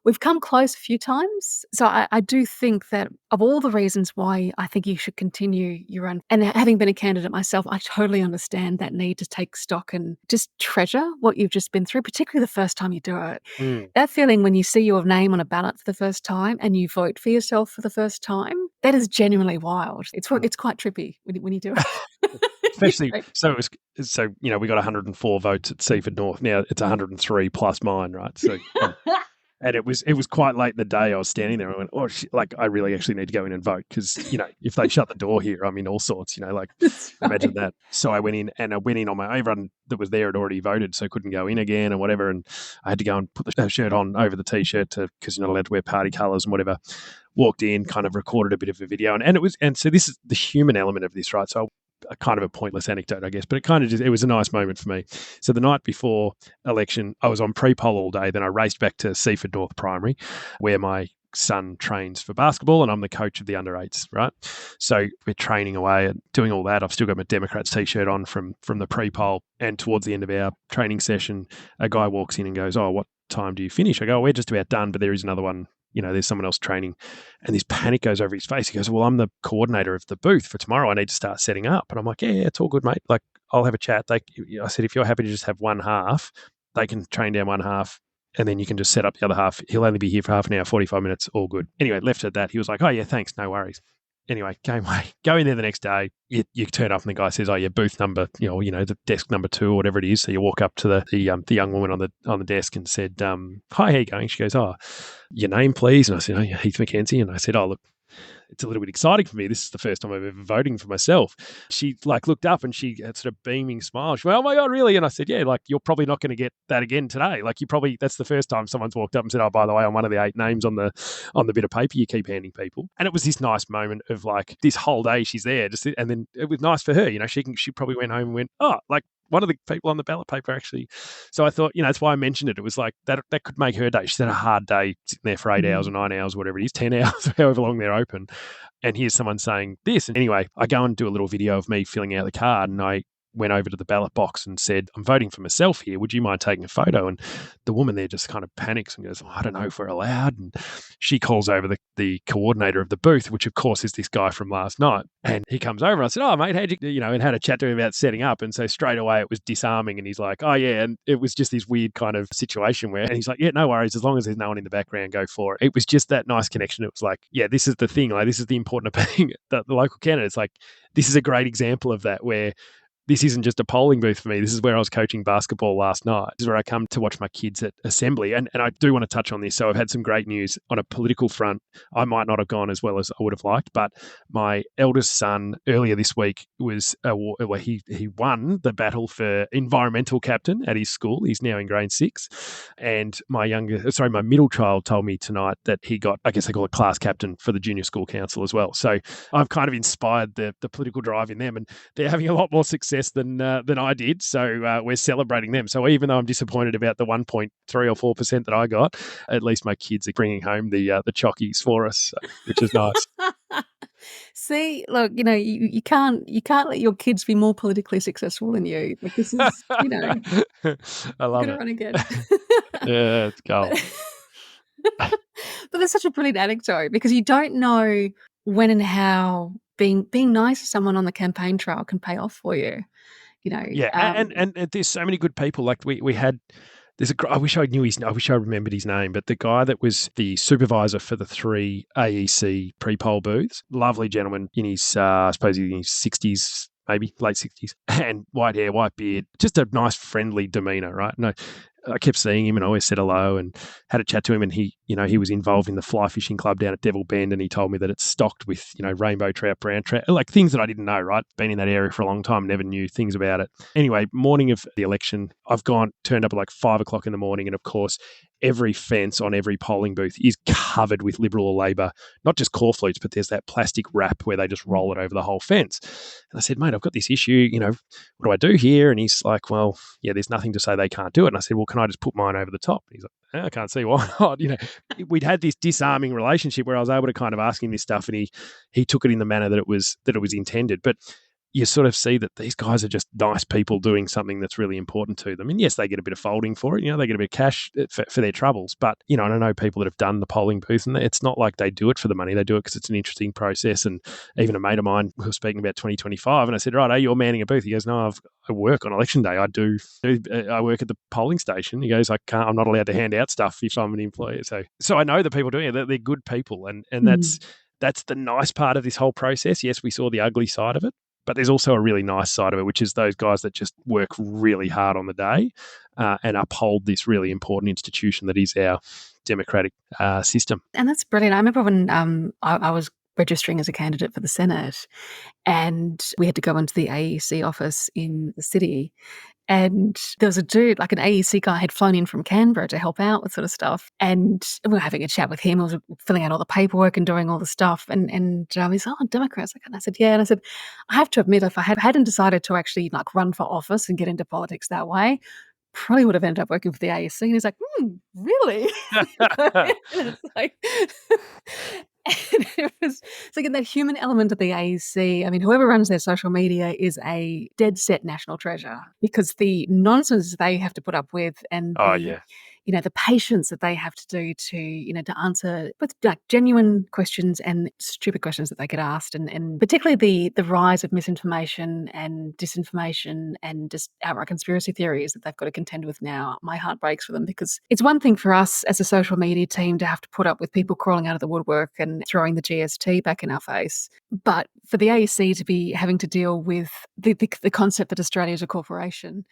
We've come close a few times. So I do think that of all the reasons why I think you should continue your own, and having been a candidate myself, I totally understand that need to take stock and just treasure what you've just been through, particularly the first time you do it. That feeling when you see your name on a ballot for the first time and you vote for yourself for the first time, that is genuinely wild. It's quite trippy when you do it. Especially, we got 104 votes at Seaford North. Now it's 103 plus mine, right? So, and it was quite late in the day. I was standing there and I went, oh, shit, I really actually need to go in and vote because, if they shut the door here, I'm in all sorts, imagine that. So I went in on my, everyone that was there had already voted, so couldn't go in again and whatever. And I had to go and put the shirt on over the T-shirt because you're not allowed to wear party colours and whatever. Walked in, kind of recorded a bit of a video. And so this is the human element of this, right? So a kind of a pointless anecdote, I guess, but it was a nice moment for me. So the night before election, I was on pre-poll all day. Then I raced back to Seaford North Primary, where my son trains for basketball, and I'm the coach of the under-8s, right? So we're training away and doing all that. I've still got my Democrats T-shirt on from the pre-poll, and towards the end of our training session, a guy walks in and goes, oh, what time do you finish? I go, we're just about done, but there is another one. There's someone else training, and this panic goes over his face. He goes, well, I'm the coordinator of the booth for tomorrow. I need to start setting up. And I'm like, yeah, it's all good, mate. Like, I'll have a chat. I said, if you're happy to just have one half, they can train down one half and then you can just set up the other half. He'll only be here for half an hour, 45 minutes, all good. Anyway, left at that. He was like, oh yeah, thanks, no worries. Anyway, go in there the next day. You turn up and the guy says, "Oh, yeah, booth number, the desk number 2 or whatever it is." So you walk up to the young woman on the desk and said, "Hi, how you going?" She goes, "Oh, your name, please." And I said, "Oh, yeah, Heath McKenzie." And I said, "Oh, look, it's a little bit exciting for me. This is the first time I'm ever voting for myself." She looked up and she had sort of beaming smile. She went, "Oh my God, really?" And I said, "Yeah, you're probably not going to get that again today. That's the first time someone's walked up and said, 'Oh, by the way, I'm one of the 8 names on the bit of paper you keep handing people.'" And it was this nice moment of this whole day she's there, and then it was nice for her. She probably went home and went, "Oh, one of the people on the ballot paper actually." So I thought, that's why I mentioned it. It was like that could make her day. She's had a hard day sitting there for 8 hours or 9 hours, whatever it is, 10 hours, however long they're open. And here's someone saying this. And anyway, I go and do a little video of me filling out the card, and I went over to the ballot box and said, "I'm voting for myself here. Would you mind taking a photo?" And the woman there just kind of panics and goes, "I don't know if we're allowed." And she calls over the coordinator of the booth, which of course is this guy from last night. And he comes over. I said, "Oh, mate, how'd you," and had a chat to him about setting up. And so straight away it was disarming. And he's like, "Oh, yeah." And it was just this weird kind of situation and he's like, "Yeah, no worries. As long as there's no one in the background, go for it." It was just that nice connection. It was like, yeah, this is the thing. This is the important of being the local candidate. It's like, this is a great example of that, where this isn't just a polling booth for me. This is where I was coaching basketball last night. This is where I come to watch my kids at assembly. And I do want to touch on this. So I've had some great news on a political front. I might not have gone as well as I would have liked, but my eldest son earlier this week was he won the battle for environmental captain at his school. He's now in grade 6. And my middle child told me tonight that he got, I guess they call it class captain for the junior school council as well. So I've kind of inspired the political drive in them, and they're having a lot more success than I did. So we're celebrating them. So even though I'm disappointed about the 1.3 or 4% that I got, at least my kids are bringing home the chockies for us, which is nice. See, look, you can't let your kids be more politically successful than you. This is, I love it. Run again. Yeah, it's gold. But there's such a brilliant anecdote because you don't know when and how being nice to someone on the campaign trail can pay off for you. Yeah, and there's so many good people. We had. I wish I remembered his name, but the guy that was the supervisor for the 3 AEC pre-poll booths, lovely gentleman in his, I suppose in his 60s, maybe late 60s, and white hair, white beard, just a nice, friendly demeanour, right? No, I kept seeing him and I always said hello and had a chat to him. And he was involved in the fly fishing club down at Devil Bend, and he told me that it's stocked with, rainbow trout, brown trout, like things that I didn't know, right? Been in that area for a long time, never knew things about it. Anyway, morning of the election, I've turned up at like 5 o'clock in the morning, and of course, every fence on every polling booth is covered with Liberal or Labor, not just core flutes, but there's that plastic wrap where they just roll it over the whole fence. And I said, mate, I've got this issue, what do I do here? And he's like, well, yeah, there's nothing to say they can't do it. And I said, well, can I just put mine over the top? And he's like, I can't see why not. We'd had this disarming relationship where I was able to kind of ask him this stuff, and he took it in the manner that it was intended. But you sort of see that these guys are just nice people doing something that's really important to them. And yes, they get a bit of folding for it. They get a bit of cash for their troubles. But, I know people that have done the polling booth, and it's not like they do it for the money. They do it because it's an interesting process. And even a mate of mine who was speaking about 2025, and I said, right, you're manning a booth. He goes, no, I work on election day. I work at the polling station. He goes, I'm not allowed to hand out stuff if I'm an employer. So I know the people doing it, they're good people. And that's the nice part of this whole process. Yes, we saw the ugly side of it, but there's also a really nice side of it, which is those guys that just work really hard on the day and uphold this really important institution that is our democratic system. And that's brilliant. I remember when I was registering as a candidate for the Senate, and we had to go into the AEC office in the city. And there was a dude, like an AEC guy, had flown in from Canberra to help out with sort of stuff. And we were having a chat with him. I was filling out all the paperwork and doing all the stuff. And he's, Democrats. And I said, yeah. And I said, I have to admit, if I hadn't decided to actually like run for office and get into politics that way, probably would have ended up working for the AEC. And he's like, really? And it's like... And it's like in that human element of the AEC. I mean, whoever runs their social media is a dead set national treasure, because the nonsense they have to put up with, and the patience that they have to do to answer both like genuine questions and stupid questions that they get asked, and particularly the rise of misinformation and disinformation and just outright conspiracy theories that they've got to contend with now. My heart breaks for them, because it's one thing for us as a social media team to have to put up with people crawling out of the woodwork and throwing the GST back in our face, but for the AEC to be having to deal with the concept that Australia is a corporation.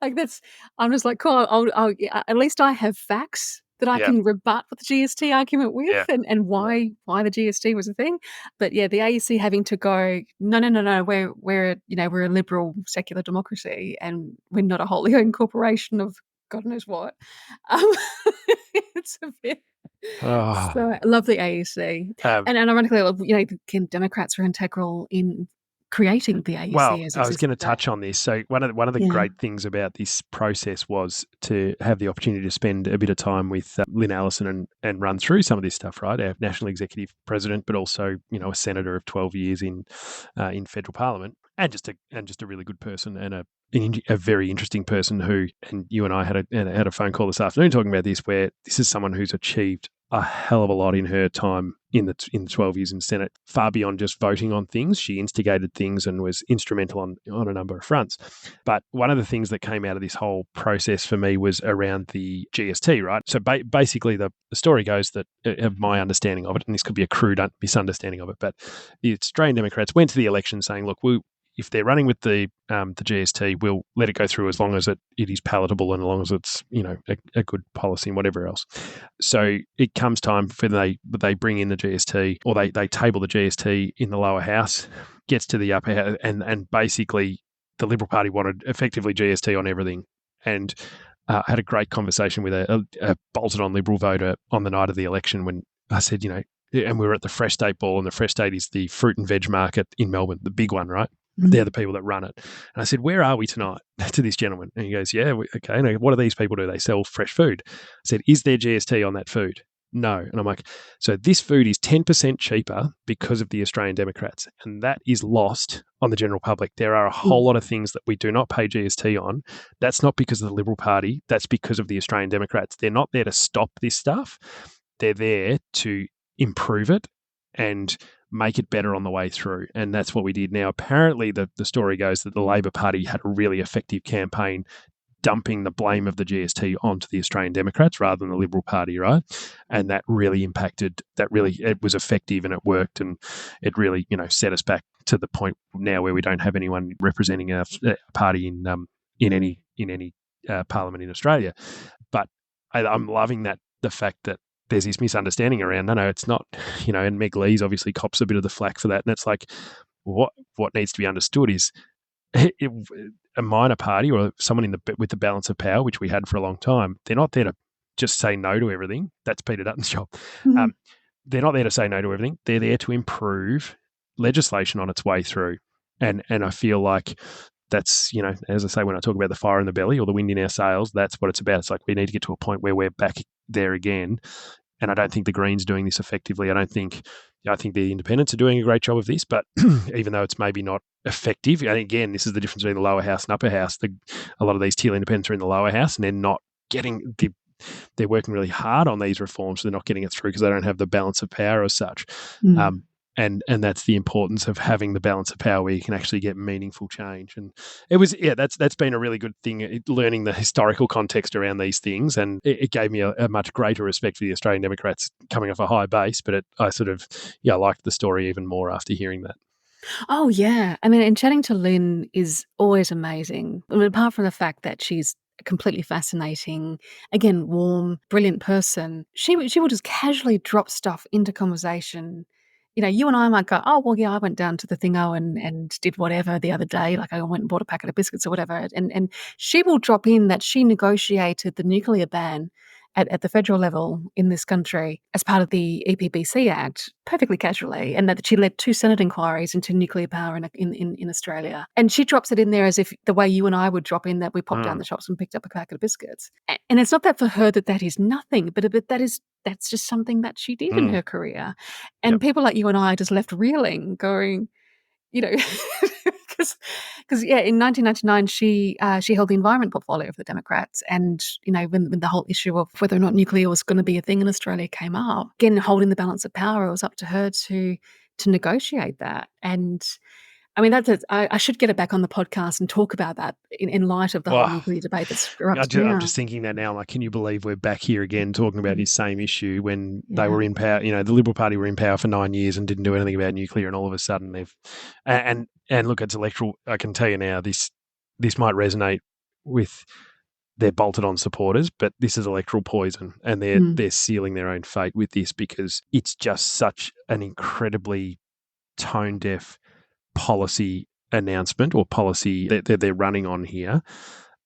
Like that's, I'm just like, cool. I'll at least I have facts that I can rebut with the GST argument with, and why the GST was a thing. But yeah, the AEC having to go, no, we're a liberal secular democracy, and we're not a wholly owned corporation of God knows what. It's a bit. So I love the AEC, and ironically, Democrats were integral in creating the AEC. Well, I was going to touch on this. So one of the great things about this process was to have the opportunity to spend a bit of time with Lynn Allison and run through some of this stuff, right? Our national executive president, but also a senator of 12 years in federal parliament, and just a really good person, and a very interesting person who, and you and I had a phone call this afternoon talking about this, where this is someone who's achieved a hell of a lot in her time in the 12 years in the Senate, far beyond just voting on things. She instigated things and was instrumental on a number of fronts. But one of the things that came out of this whole process for me was around the GST, right? So basically the story goes that, of my understanding of it, and this could be a crude misunderstanding of it, but the Australian Democrats went to the election saying, look, if they're running with the GST, we'll let it go through as long as it is palatable and as long as it's a good policy and whatever else. So it comes time for they bring in the GST, or they table the GST in the lower house, gets to the upper house, and basically the Liberal Party wanted effectively GST on everything. And I had a great conversation with a bolted on Liberal voter on the night of the election when I said, and we were at the Fresh State Ball, and the Fresh State is the fruit and veg market in Melbourne, the big one, right? They're the people that run it. And I said, where are we tonight, to this gentleman? And he goes, okay. And what do these people do? They sell fresh food. I said, is there GST on that food? No. And I'm like, so this food is 10% cheaper because of the Australian Democrats, and that is lost on the general public. There are a whole lot of things that we do not pay GST on. That's not because of the Liberal Party. That's because of the Australian Democrats. They're not there to stop this stuff. They're there to improve it and make it better on the way through. And that's what we did. Now, apparently the story goes that the Labor Party had a really effective campaign dumping the blame of the GST onto the Australian Democrats rather than the Liberal Party, right? And that really impacted, it was effective and it worked, and it really, set us back to the point now where we don't have anyone representing a party in any parliament in Australia. But I'm loving that the fact that there's this misunderstanding around, no, it's not, and Meg Lee's obviously cops a bit of the flack for that. And it's like, what needs to be understood is a minor party or someone with the balance of power, which we had for a long time, they're not there to just say no to everything. That's Peter Dutton's job. Mm-hmm. They're not there to say no to everything. They're there to improve legislation on its way through. And I feel like that's, as I say, when I talk about the fire in the belly or the wind in our sails, that's what it's about. It's like we need to get to a point where we're back there again. And I don't think the Greens are doing this effectively. I think the independents are doing a great job of this, but even though it's maybe not effective, and again, this is the difference between the lower house and upper house. A lot of these teal independents are in the lower house and they're not getting they're working really hard on these reforms. So they're not getting it through because they don't have the balance of power as such. Mm. And that's the importance of having the balance of power where you can actually get meaningful change. And it was, that's been a really good thing, learning the historical context around these things. And it gave me a much greater respect for the Australian Democrats coming off a high base. But I liked the story even more after hearing that. Oh, yeah. I mean, and chatting to Lynn is always amazing. I mean, apart from the fact that she's completely fascinating, again, warm, brilliant person, she will just casually drop stuff into conversation. You and I might go, oh, well, yeah, I went down to the thingo and did whatever the other day. Like I went and bought a packet of biscuits or whatever. And she will drop in that she negotiated the nuclear ban at the federal level in this country as part of the EPBC Act, perfectly casually, and that she led 2 Senate inquiries into nuclear power in Australia. And she drops it in there as if the way you and I would drop in that we popped down the shops and picked up a packet of biscuits. And it's not that for her that is nothing, but that's just something that she did in her career. And people like you and I are just left reeling, going, because in 1999 she held the environment portfolio for the Democrats, and when the whole issue of whether or not nuclear was going to be a thing in Australia came up, again holding the balance of power, it was up to her to negotiate that. And I mean, I should get it back on the podcast and talk about that in light of the whole nuclear debate that's erupted now. I'm just thinking that now. I'm like, can you believe we're back here again talking about this same issue when they were in power? The Liberal Party were in power for 9 years and didn't do anything about nuclear, and all of a sudden they've and look, it's electoral. I can tell you now, this might resonate with their bolted-on supporters, but this is electoral poison, and they're sealing their own fate with this because it's just such an incredibly tone-deaf policy announcement or policy that they're running on here.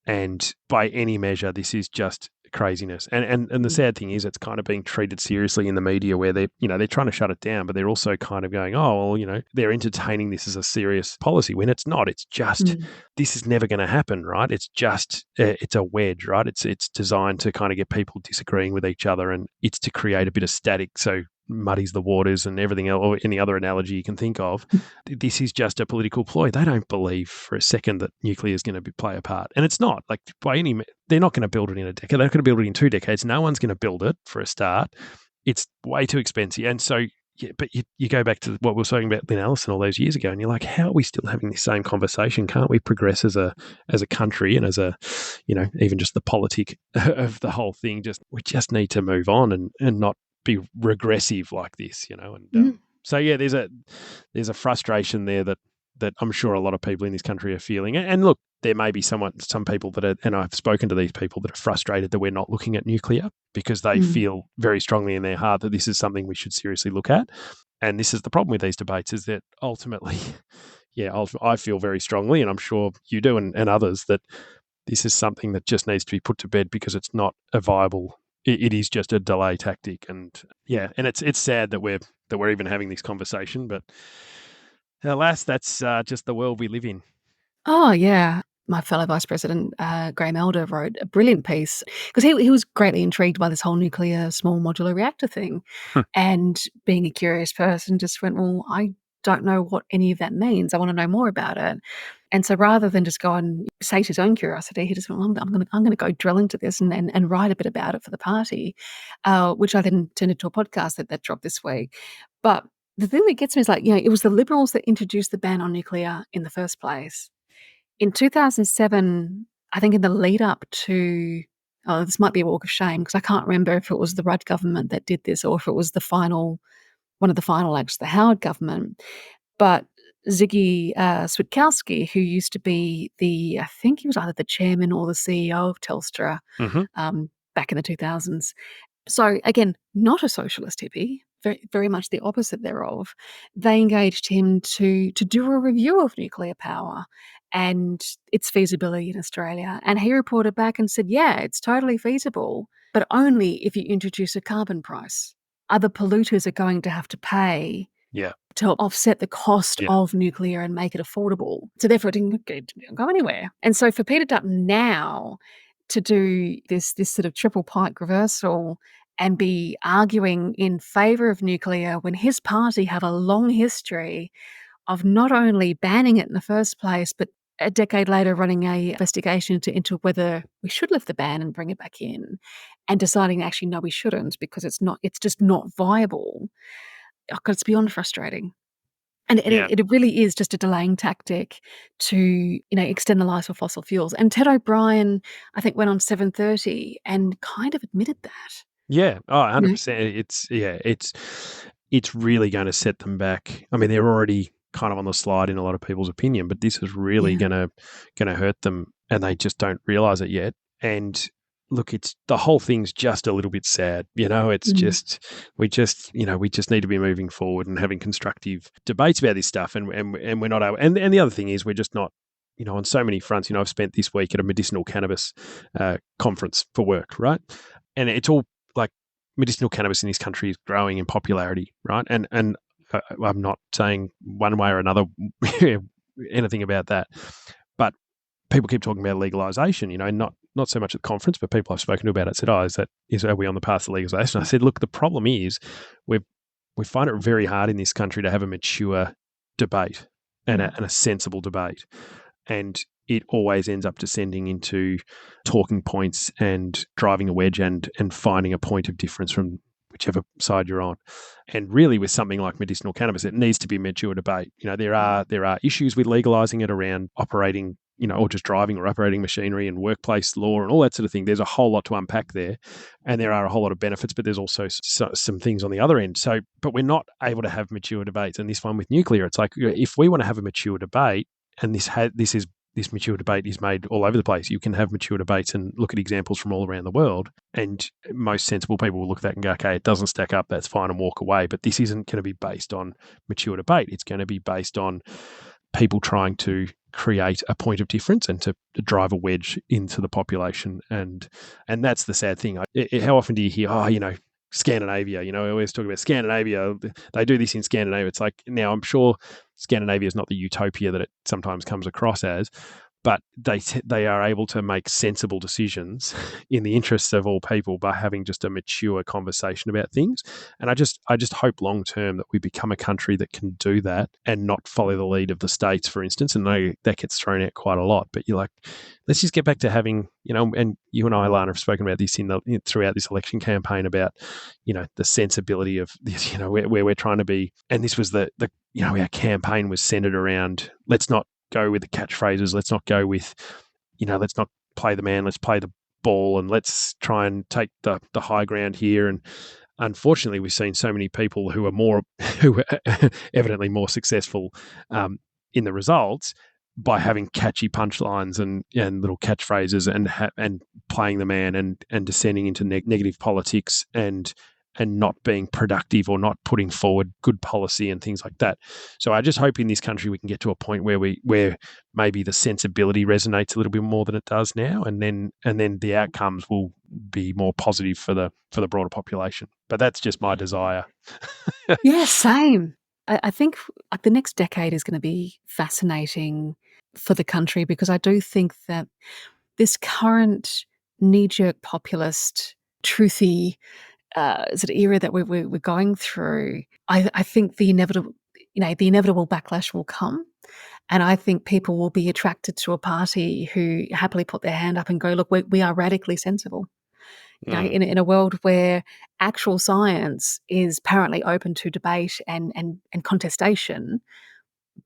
And by any measure, this is just craziness. And the sad thing is it's kind of being treated seriously in the media where they're trying to shut it down, but they're also kind of going, oh, well, they're entertaining this as a serious policy when it's not. It's just, this is never going to happen, right? It's just, it's a wedge, right? It's designed to kind of get people disagreeing with each other, and it's to create a bit of static so muddies the waters and everything else, or any other analogy you can think of. This is just a political ploy. They don't believe for a second that nuclear is going to play a part. And it's not. Like, they're not going to build it in a decade. They're not going to build it in 2 decades. No one's going to build it for a start. It's way too expensive. And so, but you go back to what we were talking about Lynn Ellison all those years ago, and you're like, how are we still having this same conversation? Can't we progress as a country and as a, even just the politic of the whole thing? We just need to move on and not be regressive like this, and so there's a frustration there that I'm sure a lot of people in this country are feeling. And look, there may be some people that are, and I've spoken to these people that are frustrated that we're not looking at nuclear because they feel very strongly in their heart that this is something we should seriously look at. And this is the problem with these debates, is that ultimately, I feel very strongly, and I'm sure you do and others, that this is something that just needs to be put to bed because it's not a viable. It is just a delay tactic, and it's sad that we're even having this conversation, but alas, that's just the world we live in. Oh, yeah. My fellow Vice President, Graham Elder, wrote a brilliant piece because he was greatly intrigued by this whole nuclear small modular reactor thing. And being a curious person, just went, well, I don't know what any of that means. I want to know more about it. And so rather than just go and sate his own curiosity, he just went, well, I'm going to go drill into this and write a bit about it for the party, which I then turned into a podcast that dropped this week. But the thing that gets me is it was the Liberals that introduced the ban on nuclear in the first place. In 2007, I think in the lead up to, this might be a walk of shame because I can't remember if it was the Rudd government that did this or if it was one of the final acts, the Howard government. But Ziggy Switkowski, who used to be I think he was either the chairman or the CEO of Telstra back in the 2000s. So again, not a socialist hippie, very, very much the opposite thereof. They engaged him to do a review of nuclear power and its feasibility in Australia. And he reported back and said, yeah, it's totally feasible, but only if you introduce a carbon price. Other polluters are going to have to pay to offset the cost of nuclear and make it affordable. So therefore it didn't go anywhere. And so for Peter Dutton now to do this sort of triple pike reversal and be arguing in favour of nuclear when his party have a long history of not only banning it in the first place, but a decade later running an investigation into whether we should lift the ban and bring it back in, and deciding actually no, we shouldn't because it's just not viable. Oh God, it's beyond frustrating. And it really is just a delaying tactic to, extend the life of fossil fuels. And Ted O'Brien, I think, went on 7:30 and kind of admitted that. Yeah. Oh, 100%. It's really going to set them back. I mean, they're already kind of on the slide in a lot of people's opinion, but this is really going to hurt them, and they just don't realize it yet. And look, the whole thing's just a little bit sad. It's just we just need to be moving forward and having constructive debates about this stuff, and we're not able. And the other thing is we're just not, on so many fronts. I've spent this week at a medicinal cannabis conference for work, right? And it's all like medicinal cannabis in this country is growing in popularity, right? And I'm not saying one way or another anything about that, but people keep talking about legalization, not so much at the conference, but people I've spoken to about it said, are we on the path to legalization? I said, look, the problem is we find it very hard in this country to have a mature debate and a sensible debate. And it always ends up descending into talking points and driving a wedge and finding a point of difference from whichever side you're on. And really with something like medicinal cannabis, it needs to be a mature debate. There are issues with legalizing it around operating, or just driving or operating machinery and workplace law and all that sort of thing. There's a whole lot to unpack there, and there are a whole lot of benefits, but there's also some things on the other end. So, but we're not able to have mature debates. And this one with nuclear, it's like, if we want to have a mature debate, and this mature debate is made all over the place. You can have mature debates and look at examples from all around the world, and most sensible people will look at that and go, okay, it doesn't stack up, that's fine, and walk away. But this isn't going to be based on mature debate. It's going to be based on people trying to create a point of difference and to drive a wedge into the population. And that's the sad thing. How often do you hear, Scandinavia, we always talk about Scandinavia. They do this in Scandinavia. It's like, now I'm sure Scandinavia is not the utopia that it sometimes comes across as, but they are able to make sensible decisions in the interests of all people by having just a mature conversation about things. And I just hope long term that we become a country that can do that and not follow the lead of the states, for instance. And I know that gets thrown out quite a lot, but you're like, let's just get back to having, and you and I, Elana, have spoken about this throughout this election campaign about, the sensibility of this, where we're trying to be. And this was our campaign was centered around, let's not go with the catchphrases. Let's not go with, let's not play the man, let's play the ball, and let's try and take the high ground here. And unfortunately, we've seen so many people who are evidently more successful in the results by having catchy punchlines and little catchphrases and playing the man and descending into negative politics and not being productive or not putting forward good policy and things like that. So I just hope in this country we can get to a point where maybe the sensibility resonates a little bit more than it does now, and then the outcomes will be more positive for the broader population. But that's just my desire. Yeah, same. I think the next decade is going to be fascinating for the country, because I do think that this current knee-jerk populist, truthy sort of era that we're going through, I think the inevitable backlash will come. And I think people will be attracted to a party who happily put their hand up and go, look, we are radically sensible. In a world where actual science is apparently open to debate and contestation,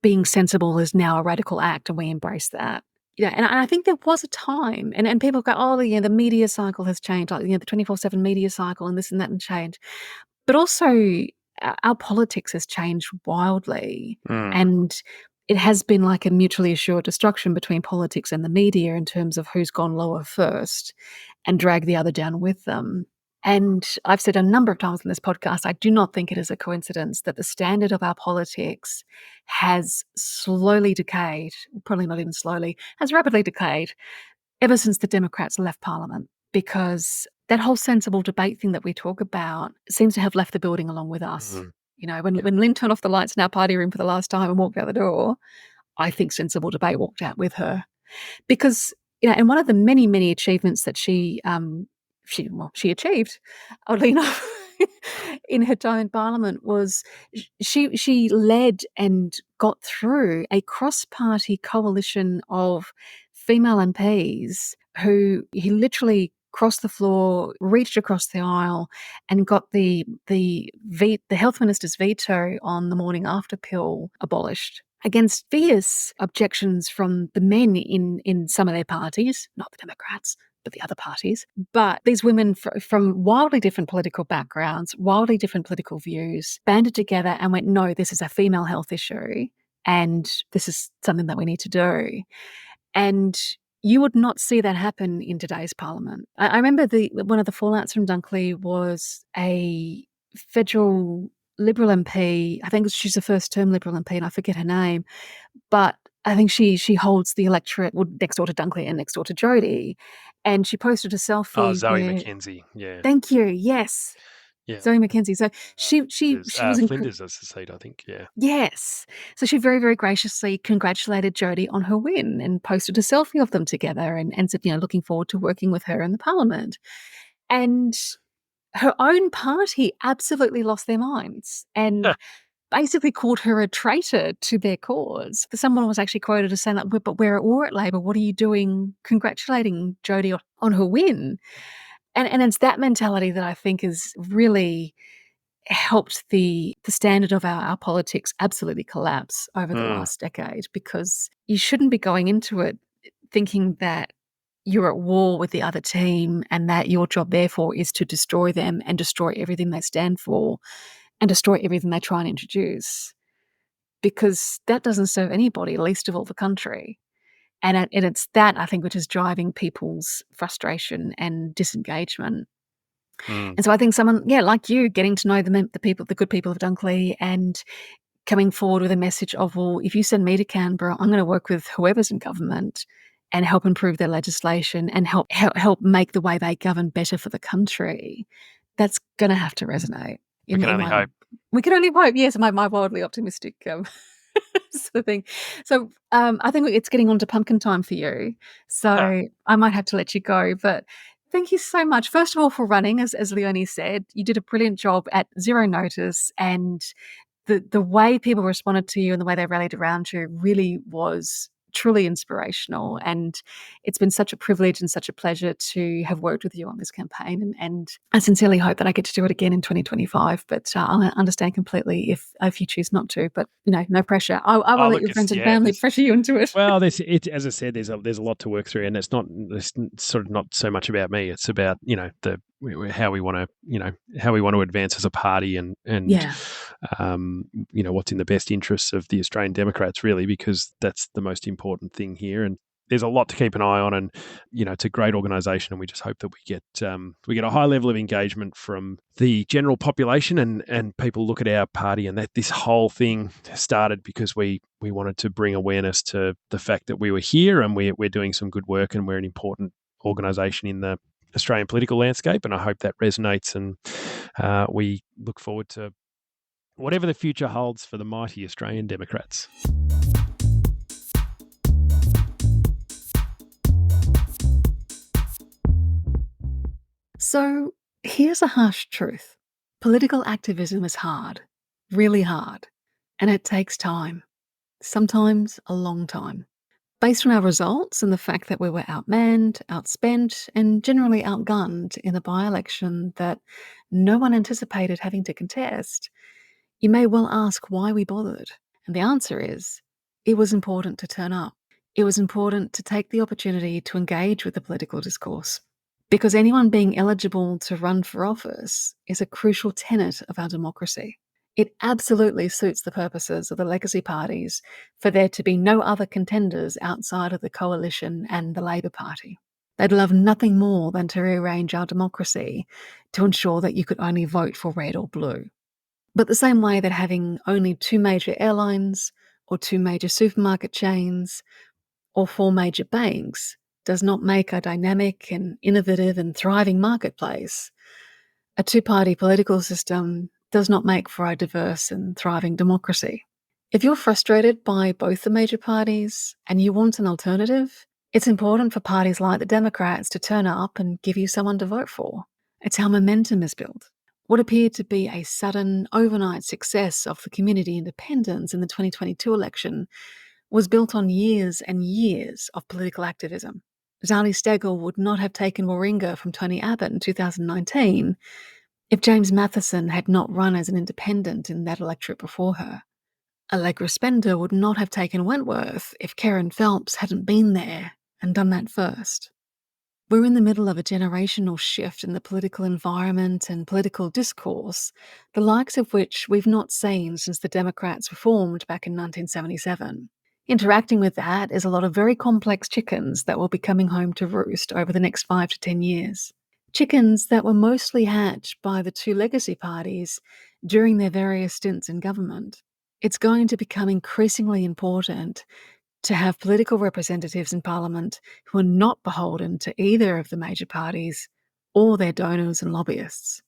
being sensible is now a radical act, and we embrace that. And I think there was a time, and people go, oh, the media cycle has changed, like, the 24/7 media cycle and this and that and change. But also our politics has changed wildly. And it has been like a mutually assured destruction between politics and the media in terms of who's gone lower first and drag the other down with them. And I've said a number of times in this podcast, I do not think it is a coincidence that the standard of our politics has slowly decayed, probably not even slowly, has rapidly decayed ever since the Democrats left Parliament, because that whole sensible debate thing that we talk about seems to have left the building along with us. Mhm. You know, when Lynn turned off the lights in our party room for the last time and walked out the door, I think sensible debate walked out with her. Because, you know, and one of the many, many achievements that she achieved, oddly enough, in her time in Parliament was she led and got through a cross-party coalition of female MPs who he literally crossed the floor, reached across the aisle, and got the health minister's veto on the morning after pill abolished, against fierce objections from the men in some of their parties, not the Democrats, but the other parties. But these women from wildly different political backgrounds, wildly different political views, banded together and went, no, this is a female health issue and this is something that we need to do. And you would not see that happen in today's parliament. I remember one of the fallouts from Dunkley was a federal Liberal MP. I think she's a first-term Liberal MP, and I forget her name, but I think she holds the electorate next door to Dunkley and next door to Jodie, and she posted a selfie. Zoe McKenzie, yeah. Thank you. Yes, Yeah. Zoe McKenzie. So she was Flinders as the seat, I think. Yeah. Yes. So she very, very graciously congratulated Jodie on her win and posted a selfie of them together and said, you know, looking forward to working with her in the parliament. And her own party absolutely lost their minds and basically called her a traitor to their cause. Someone was actually quoted as saying, like, but we're at war at Labor. What are you doing congratulating Jodie on her win? And it's that mentality that I think is really helped the standard of our politics absolutely collapse over the last decade, because you shouldn't be going into it thinking that you're at war with the other team and that your job therefore is to destroy them and destroy everything they stand for and destroy everything they try and introduce, because that doesn't serve anybody, least of all the country. And it's that, I think, which is driving people's frustration and disengagement. And so I think someone, like you, getting to know the good people of Dunkley and coming forward with a message of, well, if you send me to Canberra, I'm going to work with whoever's in government and help improve their legislation and help make the way they govern better for the country. That's going to have to resonate. We can only hope. We can only hope, yes, my wildly optimistic sort of thing. So I think it's getting on to pumpkin time for you. So I might have to let you go, but thank you so much, first of all, for running. As Leonie said, you did a brilliant job at zero notice, and the way people responded to you and the way they rallied around you really was truly inspirational. And it's been such a privilege and such a pleasure to have worked with you on this campaign. And I sincerely hope that I get to do it again in 2025. But I understand completely if you choose not to. But no pressure. I will let your friends and family pressure you into it. Well, as I said, there's a lot to work through, and it's sort of not so much about me. It's about how we want to advance as a party and what's in the best interests of the Australian Democrats, really, because that's the most important thing here. And there's a lot to keep an eye on, and it's a great organisation, and we just hope that we get a high level of engagement from the general population, and people look at our party, and that this whole thing started because we wanted to bring awareness to the fact that we were here and we're doing some good work and we're an important organisation in the Australian political landscape, and I hope that resonates, and we look forward to whatever the future holds for the mighty Australian Democrats. So here's a harsh truth. Political activism is hard, really hard, and it takes time, sometimes a long time. Based on our results and the fact that we were outmanned, outspent, and generally outgunned in a by-election that no one anticipated having to contest, you may well ask why we bothered. And the answer is, it was important to turn up. It was important to take the opportunity to engage with the political discourse. Because anyone being eligible to run for office is a crucial tenet of our democracy. It absolutely suits the purposes of the legacy parties for there to be no other contenders outside of the coalition and the Labor Party. They'd love nothing more than to rearrange our democracy to ensure that you could only vote for red or blue. But the same way that having only 2 major airlines or 2 major supermarket chains or 4 major banks does not make a dynamic and innovative and thriving marketplace, a 2-party political system does not make for a diverse and thriving democracy. If you're frustrated by both the major parties and you want an alternative, it's important for parties like the Democrats to turn up and give you someone to vote for. It's how momentum is built. What appeared to be a sudden, overnight success of the community independents in the 2022 election was built on years and years of political activism. Zali Steggall would not have taken Warringah from Tony Abbott in 2019 if James Matheson had not run as an independent in that electorate before her. Allegra Spender would not have taken Wentworth if Karen Phelps hadn't been there and done that first. We're in the middle of a generational shift in the political environment and political discourse, the likes of which we've not seen since the Democrats were formed back in 1977. Interacting with that is a lot of very complex chickens that will be coming home to roost over the next 5 to 10 years. Chickens that were mostly hatched by the 2 legacy parties during their various stints in government. It's going to become increasingly important to have political representatives in Parliament who are not beholden to either of the major parties or their donors and lobbyists.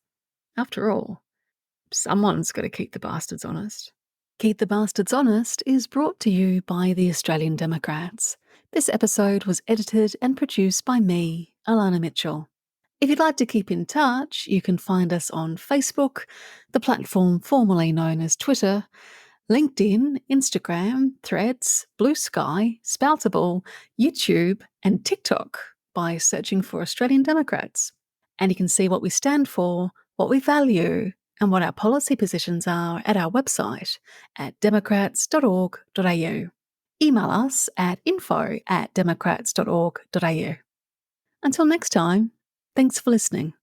After all, someone's got to keep the bastards honest. Keep the Bastards Honest is brought to you by the Australian Democrats. This episode was edited and produced by me, Elana Mitchell. If you'd like to keep in touch, you can find us on Facebook, the platform formerly known as Twitter, LinkedIn, Instagram, Threads, Blue Sky, Spoutable, YouTube, and TikTok by searching for Australian Democrats. And you can see what we stand for, what we value, and what our policy positions are at our website at democrats.org.au. Email us at info@democrats.org.au. Until next time, thanks for listening.